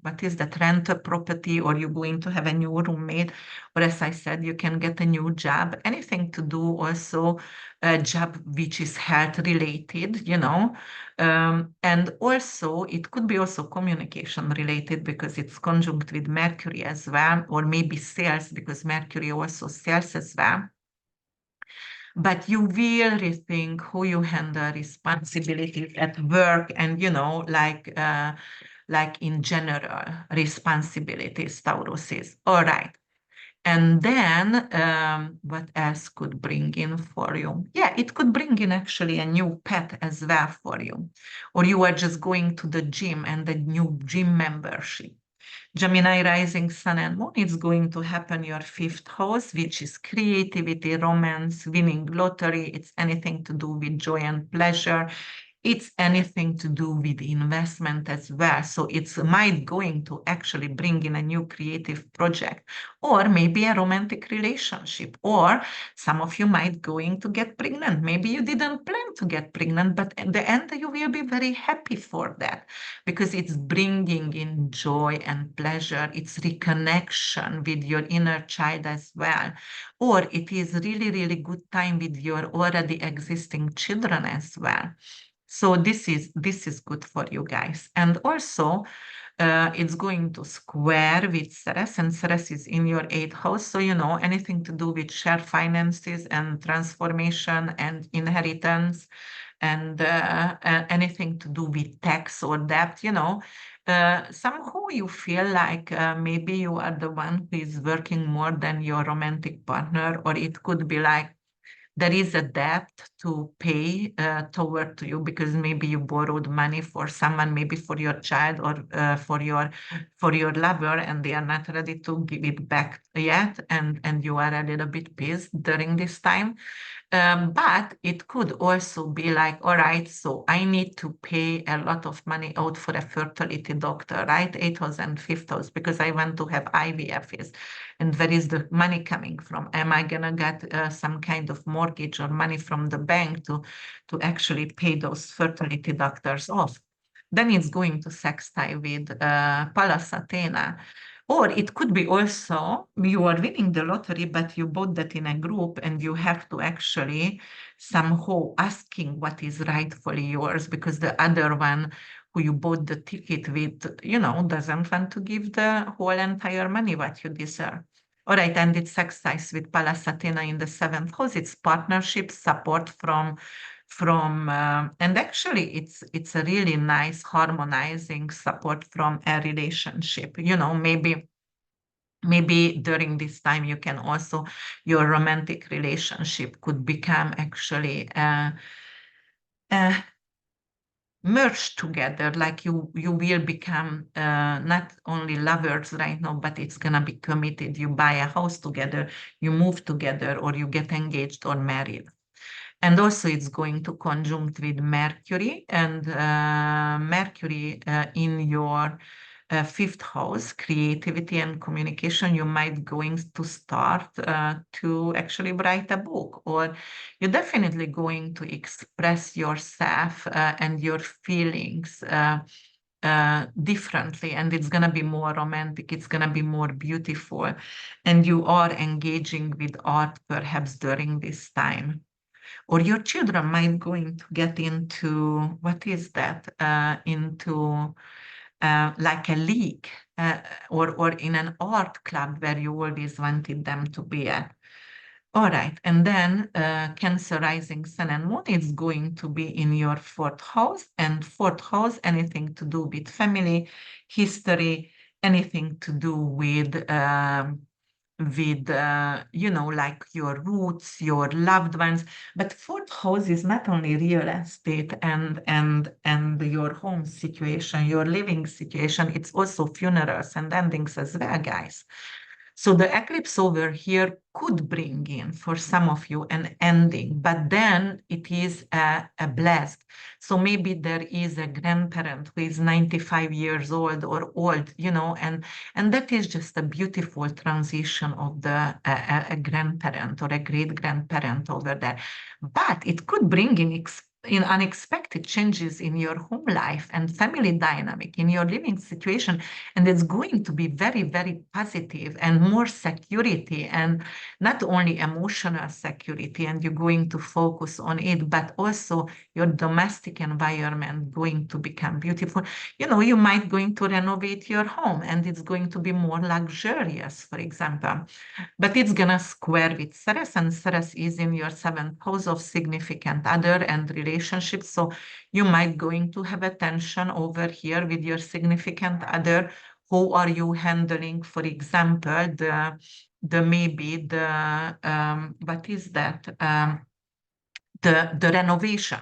what is that, rent a property, or you're going to have a new roommate, or as I said, you can get a new job, anything to do also a job which is health related, you know. And also it could be also communication related because it's conjunct with Mercury as well, or maybe sales because Mercury also sells as well. But you will rethink how you handle responsibilities at work, and you know, like in general responsibilities, Taurus is. All right. And then what else could bring in for you? Yeah, it could bring in actually a new pet as well for you. Or you are just going to the gym and a new gym membership. Gemini rising sun and moon, it's going to happen your fifth house, which is creativity, romance, winning lottery. It's anything to do with joy and pleasure. It's anything to do with investment as well. So it's might going to actually bring in a new creative project, or maybe a romantic relationship, or some of you might going to get pregnant. Maybe you didn't plan to get pregnant, but at the end you will be very happy for that because it's bringing in joy and pleasure. It's reconnection with your inner child as well. Or it is really, really good time with your already existing children as well. So this is good for you guys. And also it's going to square with Ceres, and Ceres is in your eighth house. So, you know, anything to do with shared finances and transformation and inheritance, and anything to do with tax or debt, you know. Somehow you feel like maybe you are the one who is working more than your romantic partner, or it could be like there is a debt to pay toward to you because maybe you borrowed money for someone, maybe for your child or for your lover, and they are not ready to give it back yet, and you are a little bit pissed during this time. But it could also be like, all right, so I need to pay a lot of money out for a fertility doctor, right? 8,000, 5,000, because I want to have IVFs. And where is the money coming from? Am I gonna get some kind of mortgage or money from the bank to actually pay those fertility doctors off? Then it's going to sextile with Pallas Athena. Or it could be also you are winning the lottery, but you bought that in a group and you have to actually somehow asking what is rightfully yours because the other one who you bought the ticket with, you know, doesn't want to give the whole entire money what you deserve. All right, and it's exercise with Pallas Athena in the seventh house. It's partnership, support from and actually it's a really nice harmonizing support from a relationship, you know. Maybe during this time you can also your romantic relationship could become actually merged together, like you will become not only lovers right now, but it's gonna be committed. You buy a house together, you move together, or you get engaged or married. And also it's going to conjunct with Mercury, and Mercury in your fifth house, creativity and communication. You might going to start to actually write a book, or you're definitely going to express yourself and your feelings differently, and it's going to be more romantic, it's going to be more beautiful, and you are engaging with art perhaps during this time. or your children might going to get into, what is that, into like a league, or in an art club where you always wanted them to be at. All right, and then Cancer rising sun and moon is going to be in your fourth house, and fourth house, anything to do with family, history, anything to do with like your roots, your loved ones. But fourth house is not only real estate and your home situation, your living situation, it's also funerals and endings as well, guys. So the eclipse over here could bring in for some of you an ending, but then it is a blessed. So maybe there is a grandparent who is 95 years old or old, and that is just a beautiful transition of a grandparent or a great grandparent over there. But it could bring in unexpected changes in your home life and family dynamic, in your living situation. And it's going to be very, very positive and more security, and not only emotional security, and you're going to focus on it, but also your domestic environment going to become beautiful. You might going to renovate your home and it's going to be more luxurious, for example. But it's gonna square with Ceres, and Ceres is in your seventh house of significant other and relationships. So you might going to have a tension over here with your significant other. How are you handling, for example, the maybe the what is that? The renovation.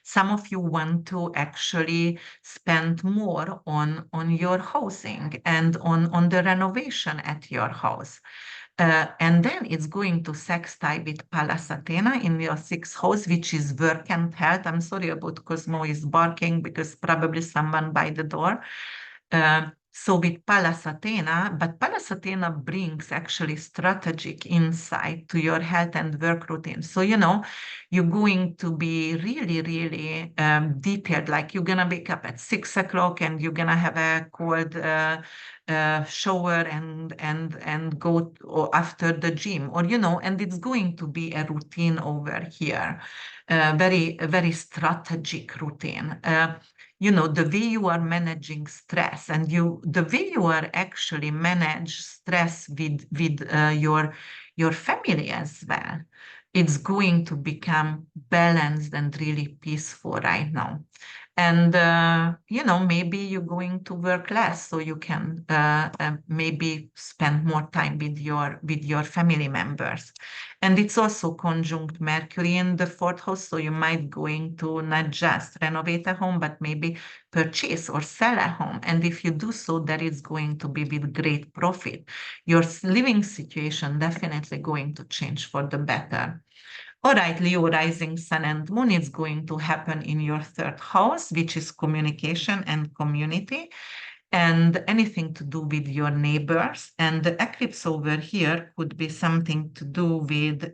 Some of you want to actually spend more on your housing and on the renovation at your house. And then it's going to sextile with Pallas Athena in your sixth house, which is work and health. I'm sorry about Cosmo is barking because probably someone by the door. So with Pallas Athena, but Pallas Athena brings actually strategic insight to your health and work routine. So, you're going to be really, really detailed. Like you're going to wake up at 6 o'clock and you're going to have a cold shower and go after the gym, or, and it's going to be a routine over here, very, very strategic routine. The way you are managing stress, and the way you are actually manage stress with your family as well, it's going to become balanced and really peaceful right now. And maybe you're going to work less so you can maybe spend more time with your family members. And it's also conjunct Mercury in the fourth house, so you might going to not just renovate a home, but maybe purchase or sell a home. And if you do so, that is going to be with great profit. Your living situation definitely going to change for the better. All right, Leo rising sun and moon is going to happen in your third house, which is communication and community, and anything to do with your neighbors. And the eclipse over here could be something to do with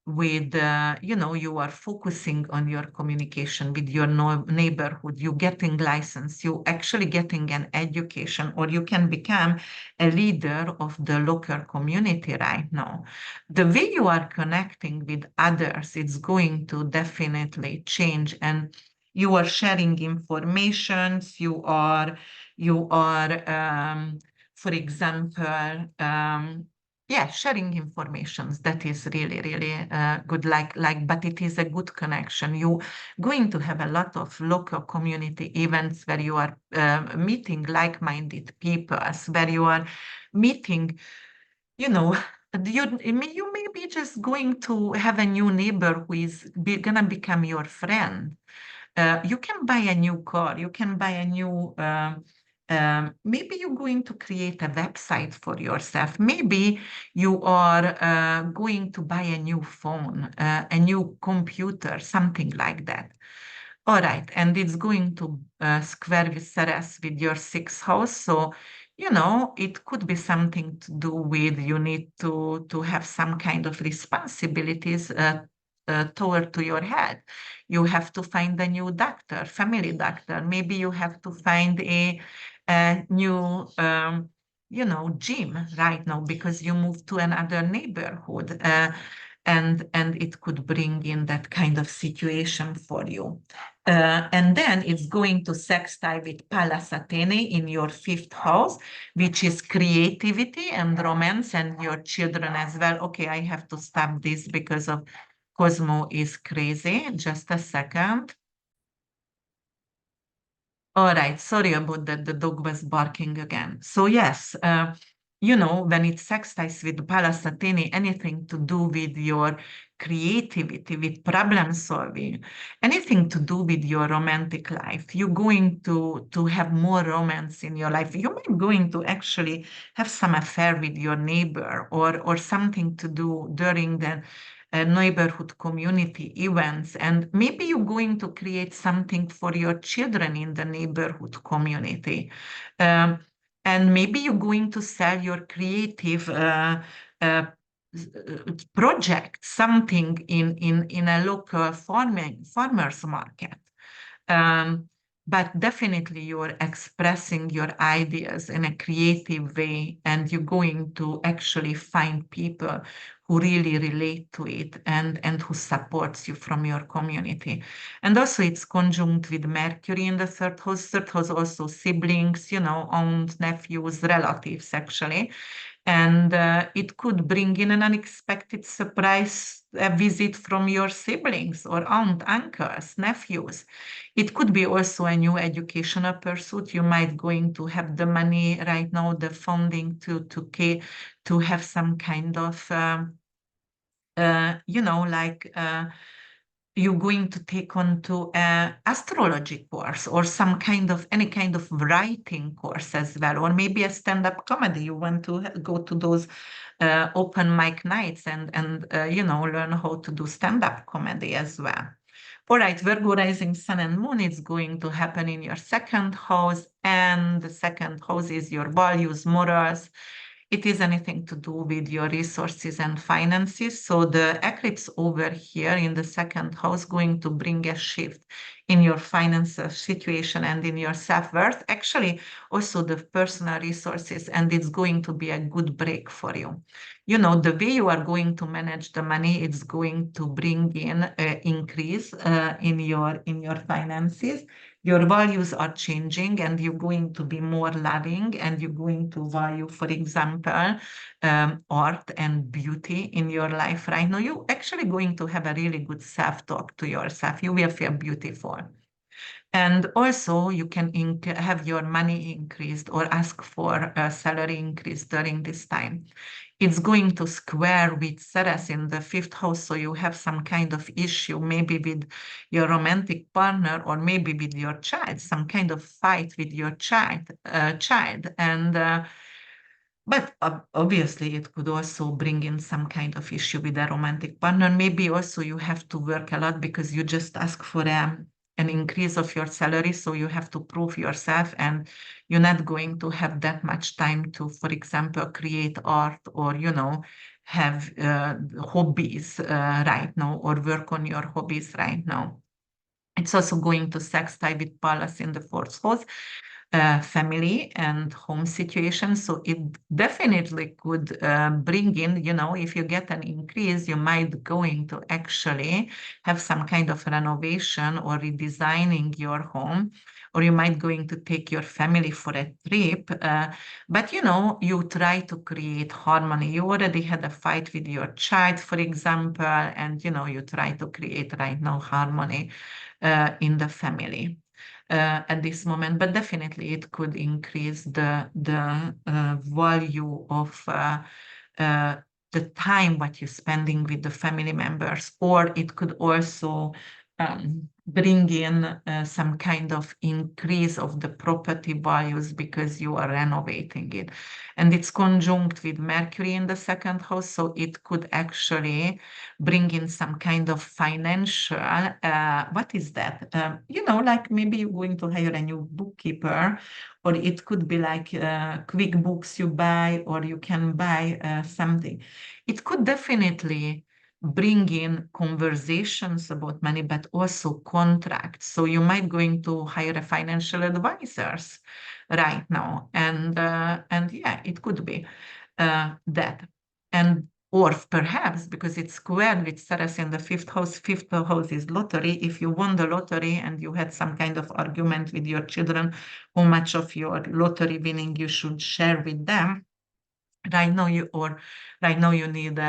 you are focusing on your communication with your neighborhood, you getting license, you actually getting an education, or you can become a leader of the local community right now. The way you are connecting with others, it's going to definitely change, and you are sharing informations, you are for example, yeah, sharing informations. That is really, really good. But it is a good connection. You going to have a lot of local community events where you are meeting like-minded people, where you are meeting, you know, you may be just going to have a new neighbor who is gonna become your friend. You can buy a new car, you can buy a new, maybe you're going to create a website for yourself. Maybe you are going to buy a new phone, a new computer, something like that. All right, and it's going to square with Ceres with your sixth house. So, it could be something to do with you need to have some kind of responsibilities toward to your head. You have to find a new doctor, family doctor. Maybe you have to find a new, gym right now because you moved to another neighborhood. and it could bring in that kind of situation for you. And then it's going to sextile with Pallas Athena in your fifth house, which is creativity and romance and your children as well. Okay, I have to stop this because of Cosmo is crazy. Just a second. All right, sorry about that. The dog was barking again. So yes, when it sextiles with Pallas Athene, anything to do with your creativity, with problem solving, anything to do with your romantic life, you're going to have more romance in your life. You might going to actually have some affair with your neighbor or something to do during the neighborhood community events, and maybe you're going to create something for your children in the neighborhood community. Um, and maybe you're going to sell your creative uh, project, something in a local farmers market. Um, but definitely you're expressing your ideas in a creative way, and you're going to actually find people who really relate to it and who supports you from your community. And also it's conjunct with Mercury in the third house. Third house also siblings, aunt, nephews, relatives actually. And it could bring in an unexpected surprise visit from your siblings or aunt, uncles, nephews. It could be also a new educational pursuit. You might going to have the money right now, the funding to have some kind of like you're going to take on to a astrology course or any kind of writing course as well, or maybe a stand-up comedy. You want to go to those open mic nights and learn how to do stand-up comedy as well. All right, Virgo rising sun and moon is going to happen in your second house, and the second house is your values, morals. It is anything to do with your resources and finances. So the eclipse over here in the second house going to bring a shift in your financial situation and in your self-worth. Actually, also the personal resources, and it's going to be a good break for you. The way you are going to manage the money, it's going to bring in an increase in your finances. Your values are changing, and you're going to be more loving, and you're going to value, for example, art and beauty in your life right now. You're actually going to have a really good self-talk to yourself. You will feel beautiful. And also, you can have your money increased or ask for a salary increase during this time. It's going to square with Ceres in the fifth house, so you have some kind of issue, maybe with your romantic partner or maybe with your child, some kind of fight with your child, and but obviously, it could also bring in some kind of issue with a romantic partner. Maybe also you have to work a lot because you just ask for an increase of your salary. So you have to prove yourself, and you're not going to have that much time to, for example, create art or, have hobbies right now or work on your hobbies right now. It's also going to sextile with Pallas in the fourth house, family and home situation. So it definitely could bring in, if you get an increase, you might going to actually have some kind of renovation or redesigning your home, or you might going to take your family for a trip. But you try to create harmony. You already had a fight with your child, for example, and you try to create right now harmony in the family at this moment. But definitely it could increase the value of uh, the time what you're spending with the family members, or it could also bring in some kind of increase of the property values because you are renovating it. And it's conjunct with Mercury in the second house, so it could actually bring in some kind of financial, what is that? Like maybe you're going to hire a new bookkeeper, or it could be like quick books you buy, or you can buy something. It could definitely bring in conversations about money, but also contracts. So you might going to hire a financial advisors right now, and yeah, it could be that. And Or perhaps because it's squared with Ceres in the fifth house is lottery. If you won the lottery and you had some kind of argument with your children, how much of your lottery winning you should share with them. Right now you need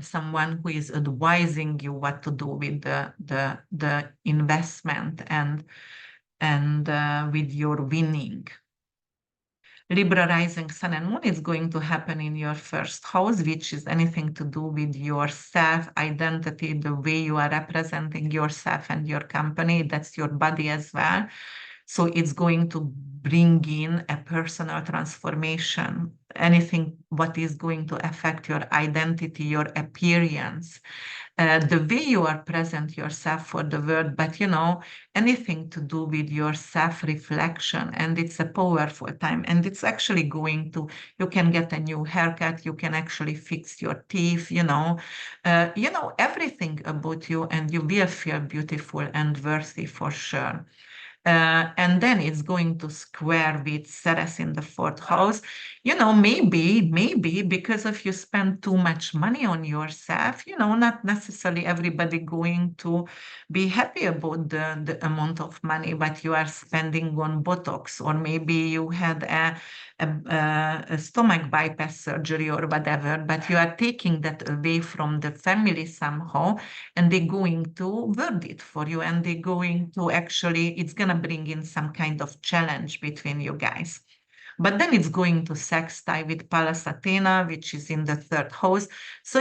someone who is advising you what to do with the investment and with your winning. Libra rising sun and moon is going to happen in your first house, which is anything to do with your self identity, the way you are representing yourself and your company. That's your body as well. So it's going to bring in a personal transformation, anything what is going to affect your identity, your appearance, the way you are present yourself for the world, but anything to do with your self-reflection. And it's a powerful time. And it's actually you can get a new haircut, you can actually fix your teeth, everything about you, and you will feel beautiful and worthy for sure. And then it's going to square with Ceres in the fourth house. Maybe because if you spend too much money on yourself, not necessarily everybody going to be happy about the amount of money that you are spending on Botox, or maybe you had a stomach bypass surgery or whatever, but you are taking that away from the family somehow, and they're going to word it for you, and they're going to it's going to bring in some kind of challenge between you guys. But then it's going to sextile with Pallas Athena, which is in the third house. So,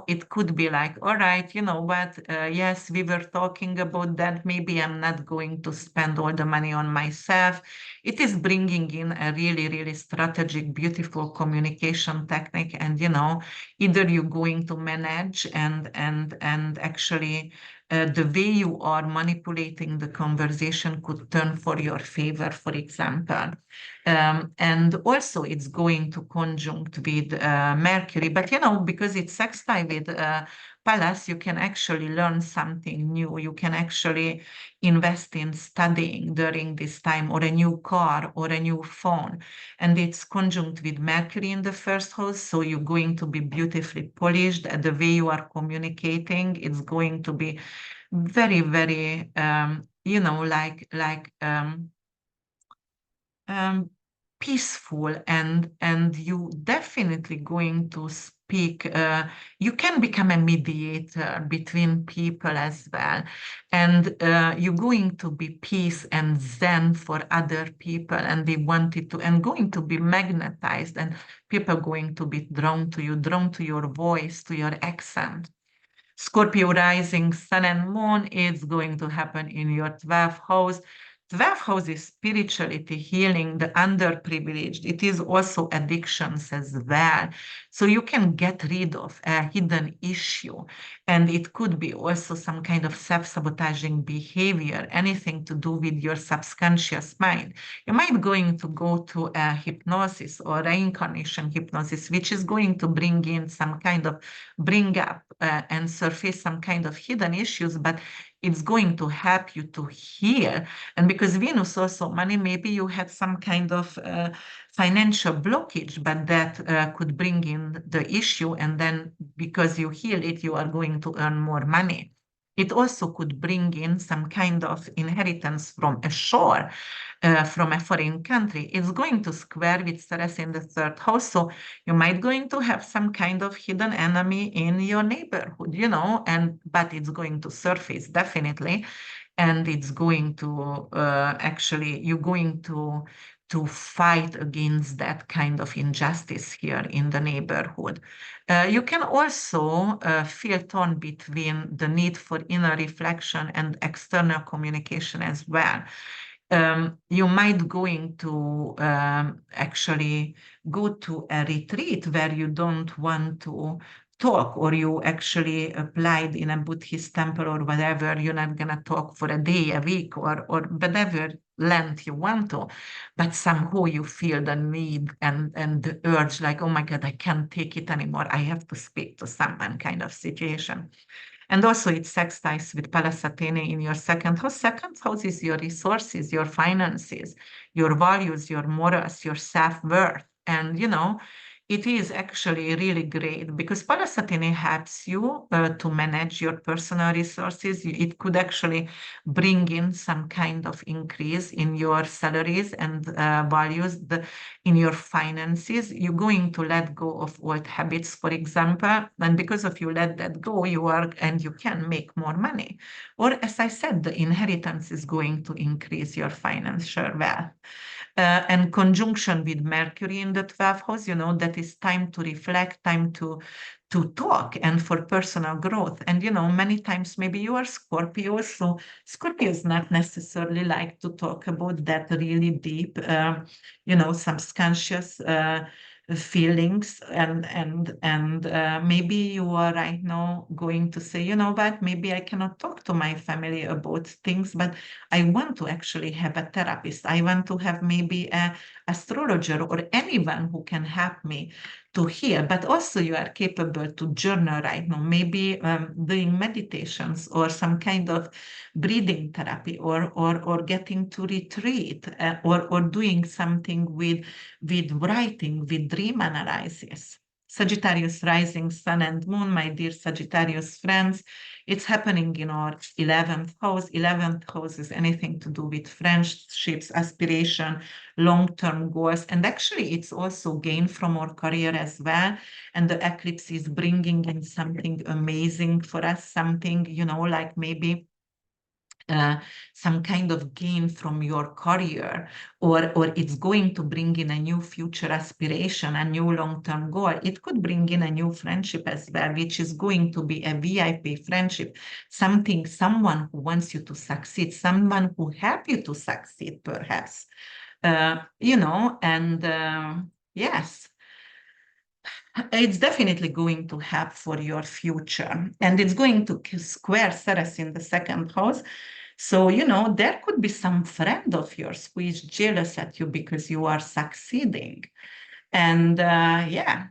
it could be like, all right, you know what? Yes, we were talking about that. Maybe I'm not going to spend all the money on myself. It is bringing in a really, really strategic, beautiful communication technique. And, either you're going to manage and actually the way you are manipulating the conversation could turn for your favor, for example. And also it's going to conjunct with Mercury, but because it's sextile with Pallas, you can actually learn something new. You can actually invest in studying during this time, or a new car or a new phone. And it's conjunct with Mercury in the first house, so you're going to be beautifully polished. The way you are communicating, it's going to be very, very, um, peaceful, and you definitely going to speak. You can become a mediator between people as well, and you're going to be peace and zen for other people, and they want it to, and going to be magnetized, and people going to be drawn to you, drawn to your voice, to your accent. Scorpio rising, sun and moon is going to happen in your 12th house. 12th house is spirituality, healing, the underprivileged. It is also addictions as well. So you can get rid of a hidden issue. And it could be also some kind of self-sabotaging behavior, anything to do with your subconscious mind. You might going to go to a hypnosis or reincarnation hypnosis, which is going to bring up and surface some kind of hidden issues, but it's going to help you to heal. And because Venus also money, maybe you had some kind of financial blockage, but that could bring in the issue. And then because you heal it, you are going to earn more money. It also could bring in some kind of inheritance from a shore, from a foreign country. It's going to square with Ceres in the third house. So you might going to have some kind of hidden enemy in your neighborhood, but it's going to surface definitely. And it's going to you're going to fight against that kind of injustice here in the neighborhood. You can also feel torn between the need for inner reflection and external communication as well. You might going to actually go to a retreat where you don't want to talk, or you actually applied in a Buddhist temple or whatever. You're not going to talk for a day, a week, or whatever length you want to, but somehow you feel the need and the urge, like, oh my God, I can't take it anymore. I have to speak to someone, kind of situation. And also it sextiles with Pallas Athena in your second house. Second house is your resources, your finances, your values, your morals, your self-worth. And, it is actually really great because Pallas Athena helps you to manage your personal resources. It could actually bring in some kind of increase in your salaries and values in your finances. You're going to let go of old habits, for example, and because of you let that go, you can make more money. Or as I said, the inheritance is going to increase your financial wealth. And conjunction with Mercury in the 12th house, that is time to reflect, time to talk and for personal growth. And, many times maybe you are Scorpio, so Scorpios not necessarily like to talk about that really deep, subconscious feelings and maybe you are right now going to say, you know what, maybe I cannot talk to my family about things, but I want to actually have a therapist. I want to have maybe a astrologer or anyone who can help me to heal. But also you are capable to journal right now, maybe doing meditations or some kind of breathing therapy or getting to retreat or doing something with writing, with dream analysis. Sagittarius rising, sun and moon, my dear Sagittarius friends, it's happening in our 11th house. 11th house is anything to do with friendships, aspiration, long-term goals. And actually, it's also gain from our career as well. And the eclipse is bringing in something amazing for us, something, like maybe some kind of gain from your career, or it's going to bring in a new future aspiration, a new long-term goal. It could bring in a new friendship as well, which is going to be a VIP friendship, someone who wants you to succeed, someone who help you to succeed, perhaps. And yes, it's definitely going to help for your future. And it's going to square Ceres in the second house. So, there could be some friend of yours who is jealous at you because you are succeeding. And yeah,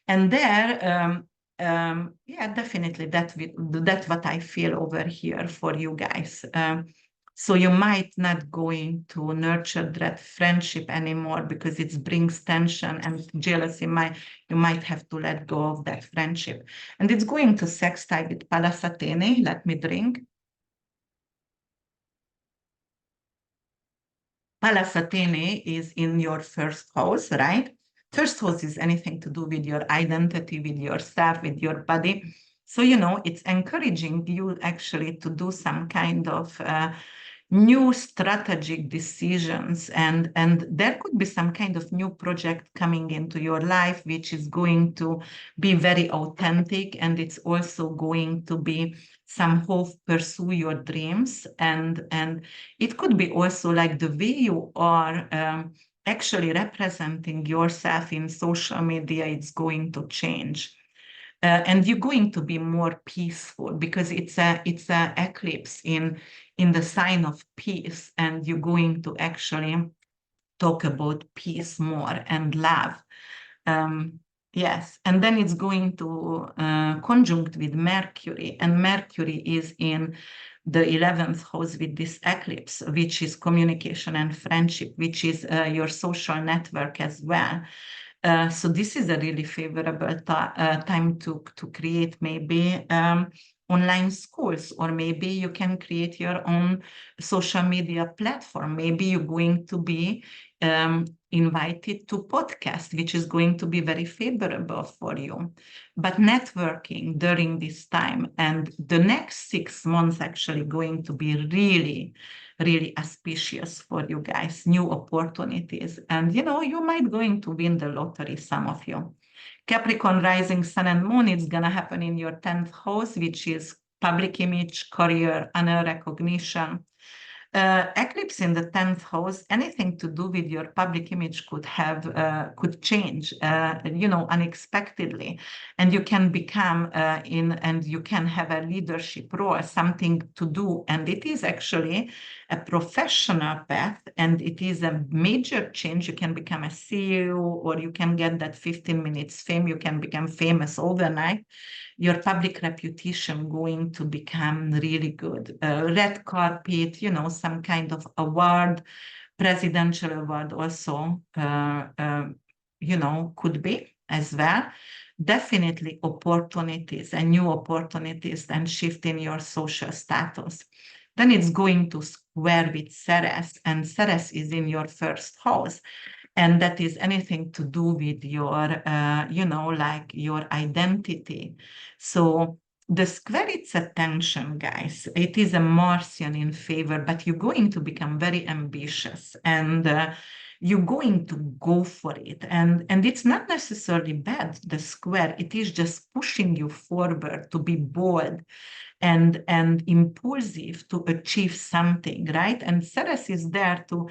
and there, yeah, definitely that's what I feel over here for you guys. So you might not going to nurture that friendship anymore because it brings tension and jealousy. You might have to let go of that friendship. And it's going to sextile with Pallas Athena. Let me drink. Pallas Athene is in your first house, right? First house is anything to do with your identity, with yourself, with your body. So, it's encouraging you actually to do some kind of new strategic decisions. And there could be some kind of new project coming into your life, which is going to be very authentic. And it's also going to be somehow pursue your dreams. And it could be also like the way you are actually representing yourself in social media, it's going to change. And you're going to be more peaceful because it's a eclipse in the sign of peace, and you're going to actually talk about peace more and love. Yes, and then it's going to conjunct with Mercury, and Mercury is in the 11th house with this eclipse, which is communication and friendship, which is your social network as well. So this is a really favorable time to create maybe online schools, or maybe you can create your own social media platform. Maybe you're going to be invited to podcast, which is going to be very favorable for you. But networking during this time and the next 6 months actually going to be really, really auspicious for you guys, new opportunities. And, you might going to win the lottery, some of you. Capricorn rising, sun and moon, it's going to happen in your 10th house, which is public image, career, honor, recognition. Eclipse in the 10th house, anything to do with your public image could change, unexpectedly, and you can become and you can have a leadership role, something to do, and it is actually a professional path, and it is a major change. You can become a CEO, or you can get that 15 minutes fame. You can become famous overnight. Your public reputation going to become really good. Red carpet, some kind of award, presidential award also, could be. as well. Definitely opportunities and new opportunities and shift in your social status. Then it's going to square with Ceres, and Ceres is in your first house. And that is anything to do with your, like your identity. So the square, it's a tension, guys. It is a Martian in favor, but you're going to become very ambitious and you're going to go for it. And it's not necessarily bad, the square. It is just pushing you forward to be bold and impulsive to achieve something, right? And Ceres is there to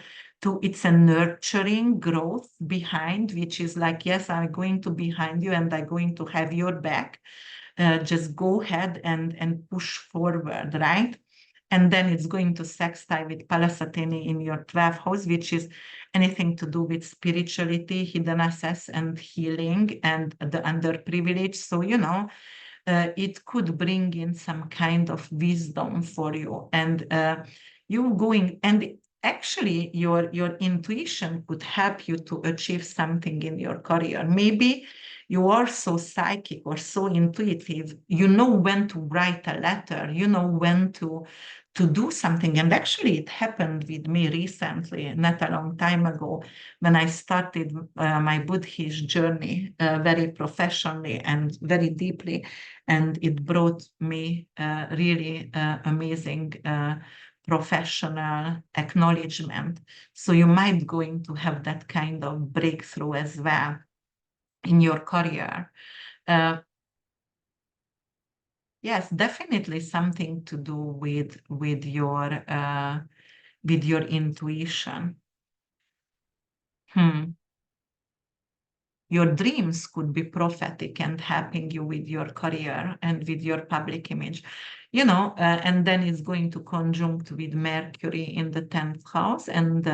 it's a nurturing growth behind, which is like, yes, I'm going to behind you and I'm going to have your back. Just go ahead and push forward, right? And then it's going to sextile with Pallas Athena in your 12th house, which is anything to do with spirituality, hidden access, and healing, and the underprivileged. So, it could bring in some kind of wisdom for you, and you going and actually your intuition could help you to achieve something in your career. Maybe you are so psychic or so intuitive, you know when to write a letter, you know when to do something. And actually it happened with me recently, not a long time ago, when I started my Buddhist journey very professionally and very deeply, and it brought me really amazing professional acknowledgement. So you might going to have that kind of breakthrough as well in your career. Uh, yes, definitely something to do with your intuition. Hmm. Your dreams could be prophetic and helping you with your career and with your public image, and then it's going to conjunct with Mercury in the 10th house. And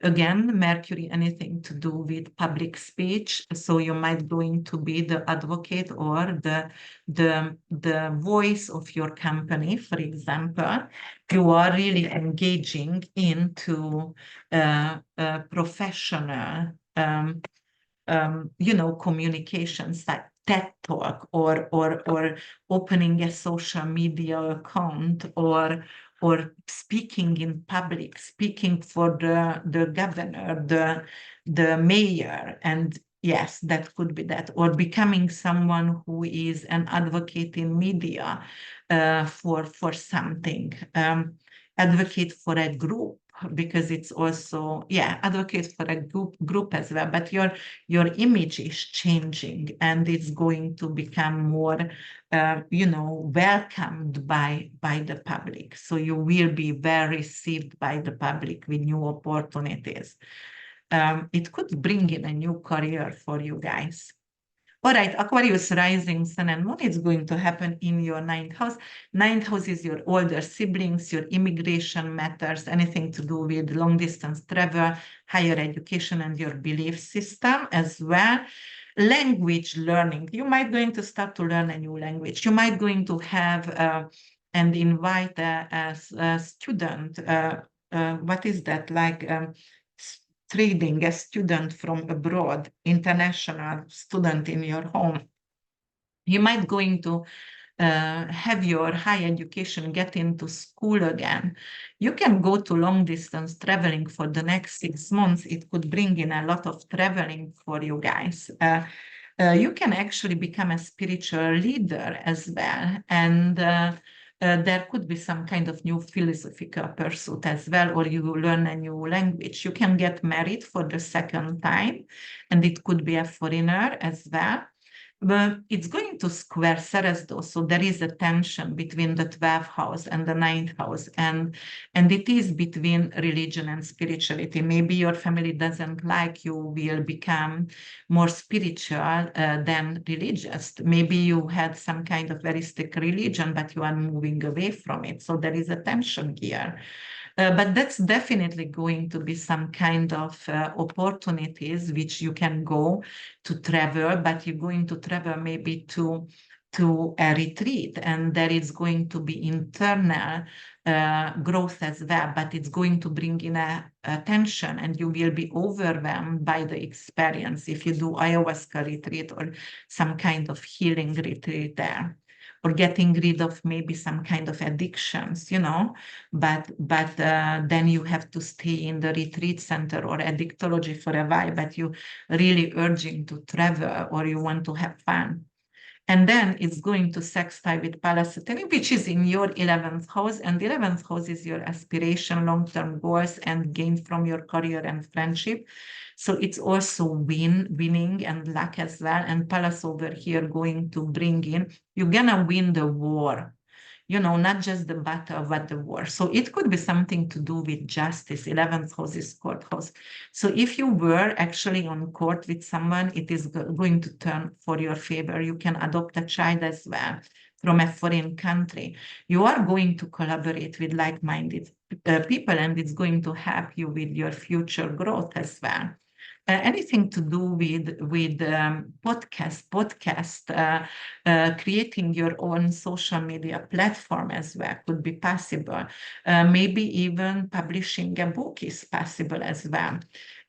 again, Mercury, anything to do with public speech. So you might going to be the advocate or the voice of your company, for example. You are really engaging into professional communications like TED Talk or opening a social media account or speaking in public, speaking for the governor, the mayor, and yes, that could be that, or becoming someone who is an advocate in media for something, advocate for a group, because it's also, yeah, advocate for a group as well. But your image is changing and it's going to become more welcomed by the public. So you will be well received by the public with new opportunities. It could bring in a new career for you guys. All right, Aquarius rising, sun and moon is going to happen in your 9th house. 9th house is your older siblings, your immigration matters, anything to do with long distance travel, higher education, and your belief system as well. Language learning. You might going to start to learn a new language. You might going to have and invite a student. What is that like? Trading a student from abroad, international student in your home. You might going to have your high education, get into school again. You can go to long distance traveling for the next 6 months. It could bring in a lot of traveling for you guys. You can actually become a spiritual leader as well. And there could be some kind of new philosophical pursuit as well, or you learn a new language. You can get married for the second time, and it could be a foreigner as well. But it's going to square Ceres though, so there is a tension between the 12th house and the 9th house, and it is between religion and spirituality. Maybe your family doesn't like you will become more spiritual than religious. Maybe you had some kind of very strict religion, but you are moving away from it. So there is a tension here. But that's definitely going to be some kind of opportunities which you can go to travel, but you're going to travel maybe to to a retreat, and there is going to be internal growth as well, but it's going to bring in a tension, and you will be overwhelmed by the experience if you do ayahuasca retreat or some kind of healing retreat there, or getting rid of maybe some kind of addictions, but then you have to stay in the retreat center or addictology for a while, but you really urging to travel or you want to have fun. And then it's going to sextile with Pallas Athena, which is in your 11th house. And the 11th house is your aspiration, long-term goals, and gain from your career and friendship. So it's also winning and luck as well. And Pallas over here going to bring in, you're gonna win the war. Not just the battle, but the war. So it could be something to do with justice. 11th house is court house. So if you were actually on court with someone, it is going to turn for your favor. You can adopt a child as well from a foreign country. You are going to collaborate with like-minded people, and it's going to help you with your future growth as well. Anything to do with podcast, creating your own social media platform as well could be possible. Maybe even publishing a book is possible as well.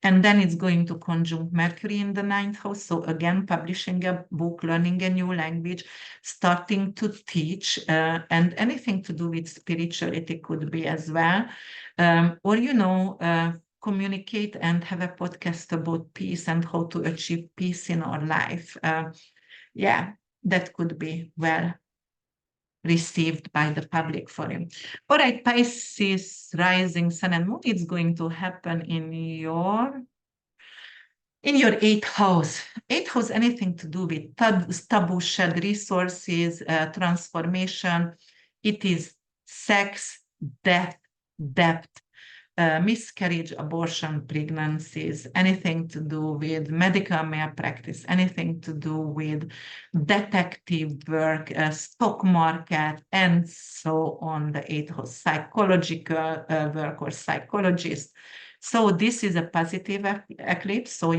And then it's going to conjunct Mercury in the 9th house. So again, publishing a book, learning a new language, starting to teach, and anything to do with spirituality could be as well. Or communicate and have a podcast about peace and how to achieve peace in our life. Yeah, that could be well received by the public forum. All right, Pisces, rising sun and moon, it's going to happen in your 8th house. 8th house, anything to do with taboo, shed resources, transformation. It is sex, death, debt, miscarriage, abortion, pregnancies, anything to do with medical malpractice, anything to do with detective work, stock market, and so on, the 8th house, psychological work or psychologist. So this is a positive eclipse. So,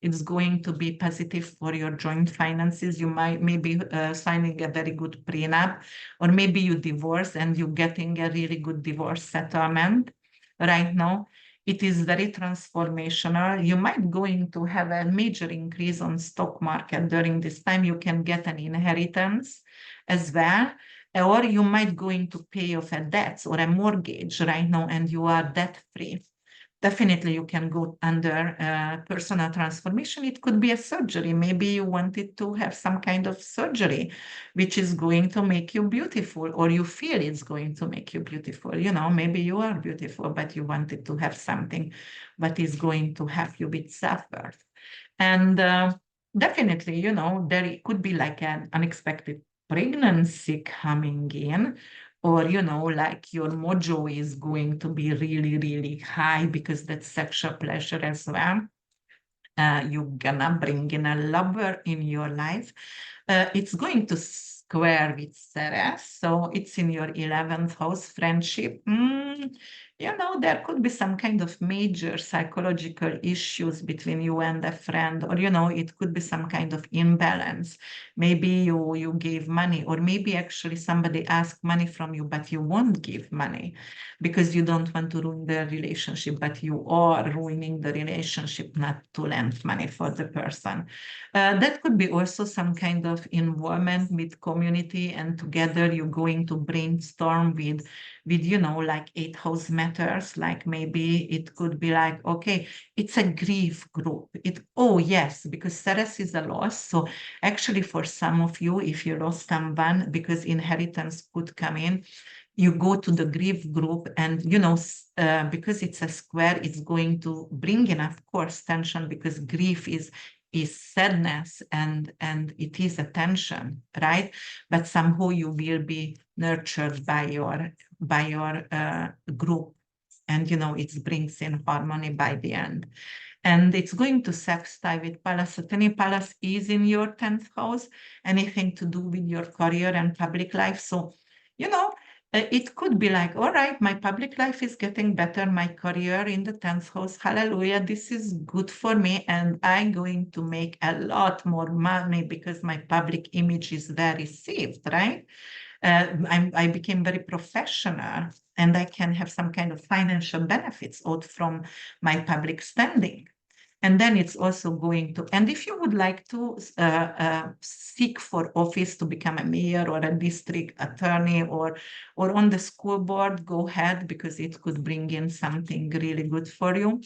it's going to be positive for your joint finances. You might maybe signing a very good prenup, or maybe you divorce and you're getting a really good divorce settlement. Right now, it is very transformational. You might going to have a major increase on stock market during this time. You can get an inheritance as well, or you might going to pay off a debt or a mortgage right now, and you are debt free. Definitely you can go under personal transformation. It could be a surgery. Maybe you wanted to have some kind of surgery, which is going to make you beautiful, or you feel it's going to make you beautiful. Maybe you are beautiful, but you wanted to have something that is going to help you with self-worth. And definitely, there could be like an unexpected pregnancy coming in, or like your mojo is going to be really, really high because that's sexual pleasure as well. You're gonna bring in a lover in your life. It's going to square with Ceres, so it's in your 11th house, friendship. There could be some kind of major psychological issues between you and a friend, or it could be some kind of imbalance. Maybe you gave money, or maybe actually somebody asked money from you, but you won't give money because you don't want to ruin the relationship, but you are ruining the relationship not to lend money for the person. That could be also some kind of involvement with community, and together you're going to brainstorm with like 8th house matters. Like maybe it could be like, okay, it's a grief group. Yes, because Ceres is a loss. So actually for some of you, if you lost someone, because inheritance could come in, you go to the grief group, and because it's a square, it's going to bring in, of course, tension, because grief is sadness, and it is a tension, right? But somehow you will be nurtured by your group, and it brings in harmony by the end. And it's going to sextile with Pallas Athena. Pallas is in your 10th house, anything to do with your career and public life. So It could be like, all right, my public life is getting better, my career in the 10th house, hallelujah, this is good for me, and I'm going to make a lot more money because my public image is very saved, right? I became very professional and I can have some kind of financial benefits out from my public standing. And then it's also going to, and if you would like to seek for office to become a mayor or a district attorney or on the school board, go ahead because it could bring in something really good for you.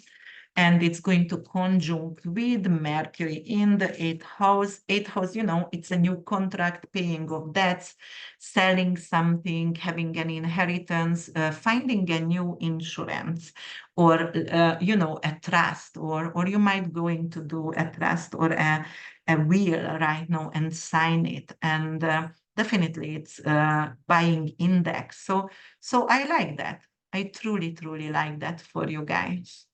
And it's going to conjunct with Mercury in the eighth house. Eighth house, it's a new contract, paying of debts, selling something, having an inheritance, finding a new insurance, or a trust, or you might going to do a trust or a will right now and sign it. And definitely, it's buying index. So I like that. I truly, truly like that for you guys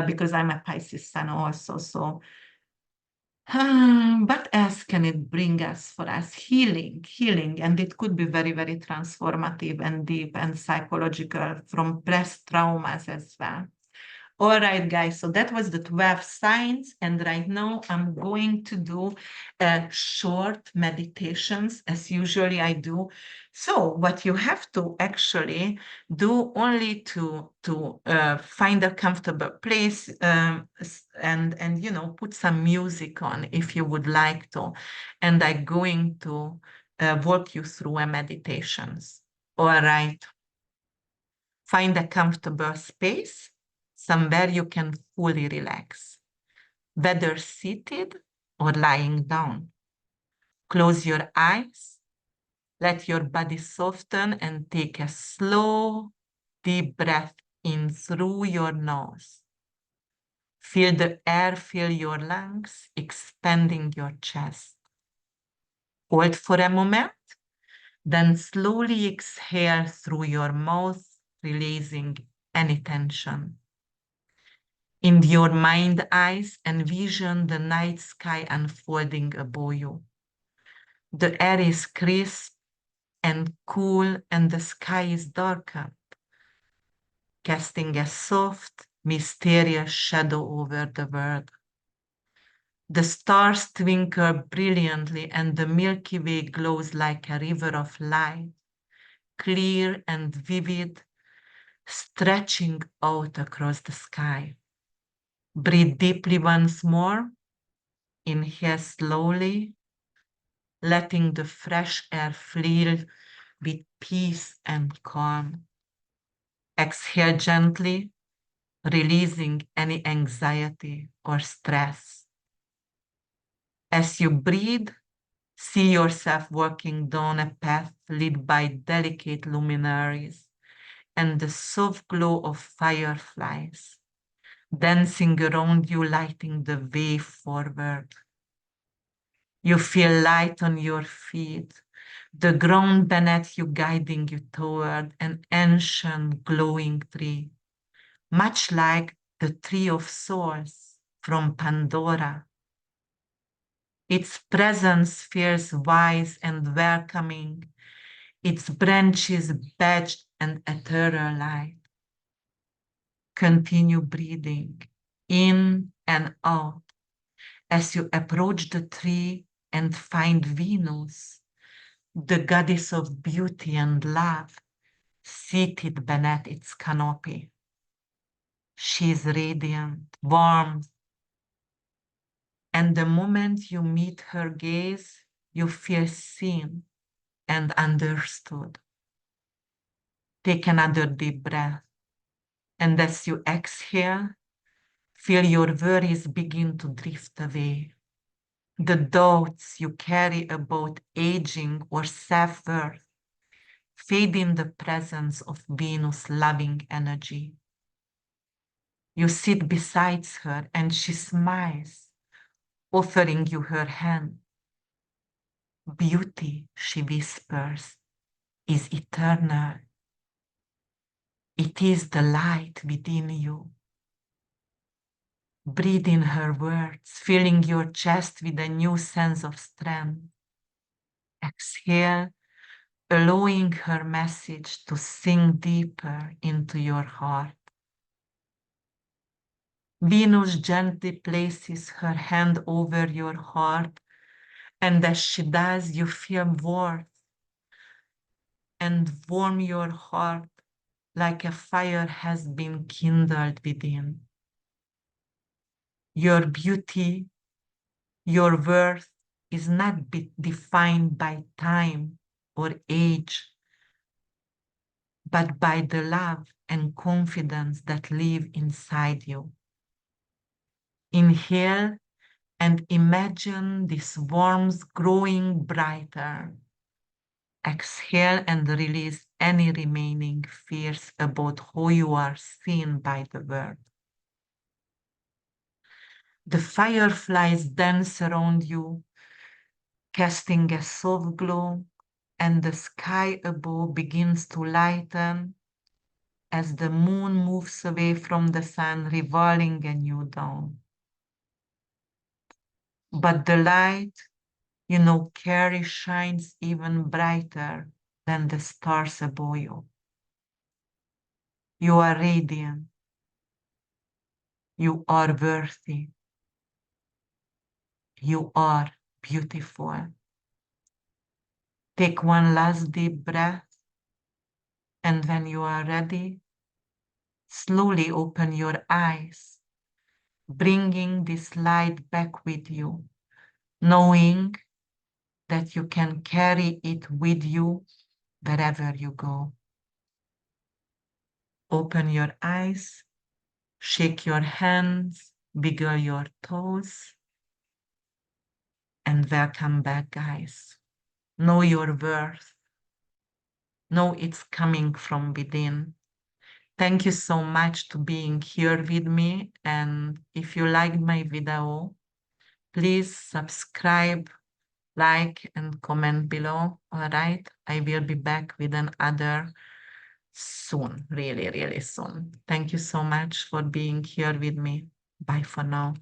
because I'm a Pisces sun also. So, what else can it bring us for us? Healing, and it could be very, very transformative and deep and psychological from past traumas as well. All right, guys, so that was the 12 signs. And right now I'm going to do short meditations as usually I do. So what you have to actually do only to find a comfortable place and put some music on if you would like to. And I'm going to walk you through a meditations. All right. Find a comfortable space, somewhere you can fully relax, whether seated or lying down. Close your eyes, let your body soften, and take a slow, deep breath in through your nose. Feel the air fill your lungs, expanding your chest. Hold for a moment, then slowly exhale through your mouth, releasing any tension. In your mind eyes, envision the night sky unfolding above you. The air is crisp and cool, and the sky is darker, casting a soft, mysterious shadow over the world. The stars twinkle brilliantly, and the Milky Way glows like a river of light, clear and vivid, stretching out across the sky. Breathe deeply once more. Inhale slowly, letting the fresh air fill with peace and calm. Exhale gently, releasing any anxiety or stress. As you breathe, see yourself walking down a path lit by delicate luminaries and the soft glow of fireflies, dancing around you, lighting the way forward. You feel light on your feet, the ground beneath you guiding you toward an ancient glowing tree, much like the tree of souls from Pandora. Its presence feels wise and welcoming, its branches badged and ethereal light. Continue breathing in and out as you approach the tree and find Venus, the goddess of beauty and love, seated beneath its canopy. She is radiant, warm, and the moment you meet her gaze, you feel seen and understood. Take another deep breath, and as you exhale, feel your worries begin to drift away. The doubts you carry about aging or self-worth fade in the presence of Venus' loving energy. You sit beside her and she smiles, offering you her hand. Beauty, she whispers, is eternal. It is the light within you. Breathe in her words, filling your chest with a new sense of strength. Exhale, allowing her message to sink deeper into your heart. Venus gently places her hand over your heart, and as she does, you feel warmth and warm your heart like a fire has been kindled within. Your beauty, your worth is not defined by time or age, but by the love and confidence that live inside you. Inhale and imagine this warmth growing brighter. Exhale and release any remaining fears about how you are seen by the world. The fireflies dance around you, casting a soft glow, and the sky above begins to lighten as the moon moves away from the sun, revealing a new dawn. But the light, carry shines even brighter than the stars above you. You are radiant. You are worthy. You are beautiful. Take one last deep breath, and when you are ready, slowly open your eyes, bringing this light back with you, knowing that you can carry it with you wherever you go. Open your eyes, shake your hands, wiggle your toes, and welcome back, guys. Know your worth. Know it's coming from within. Thank you so much to being here with me. And if you liked my video, please subscribe, like, and comment below. All right. I will be back with another soon, really, really soon. Thank you so much for being here with me. Bye for now.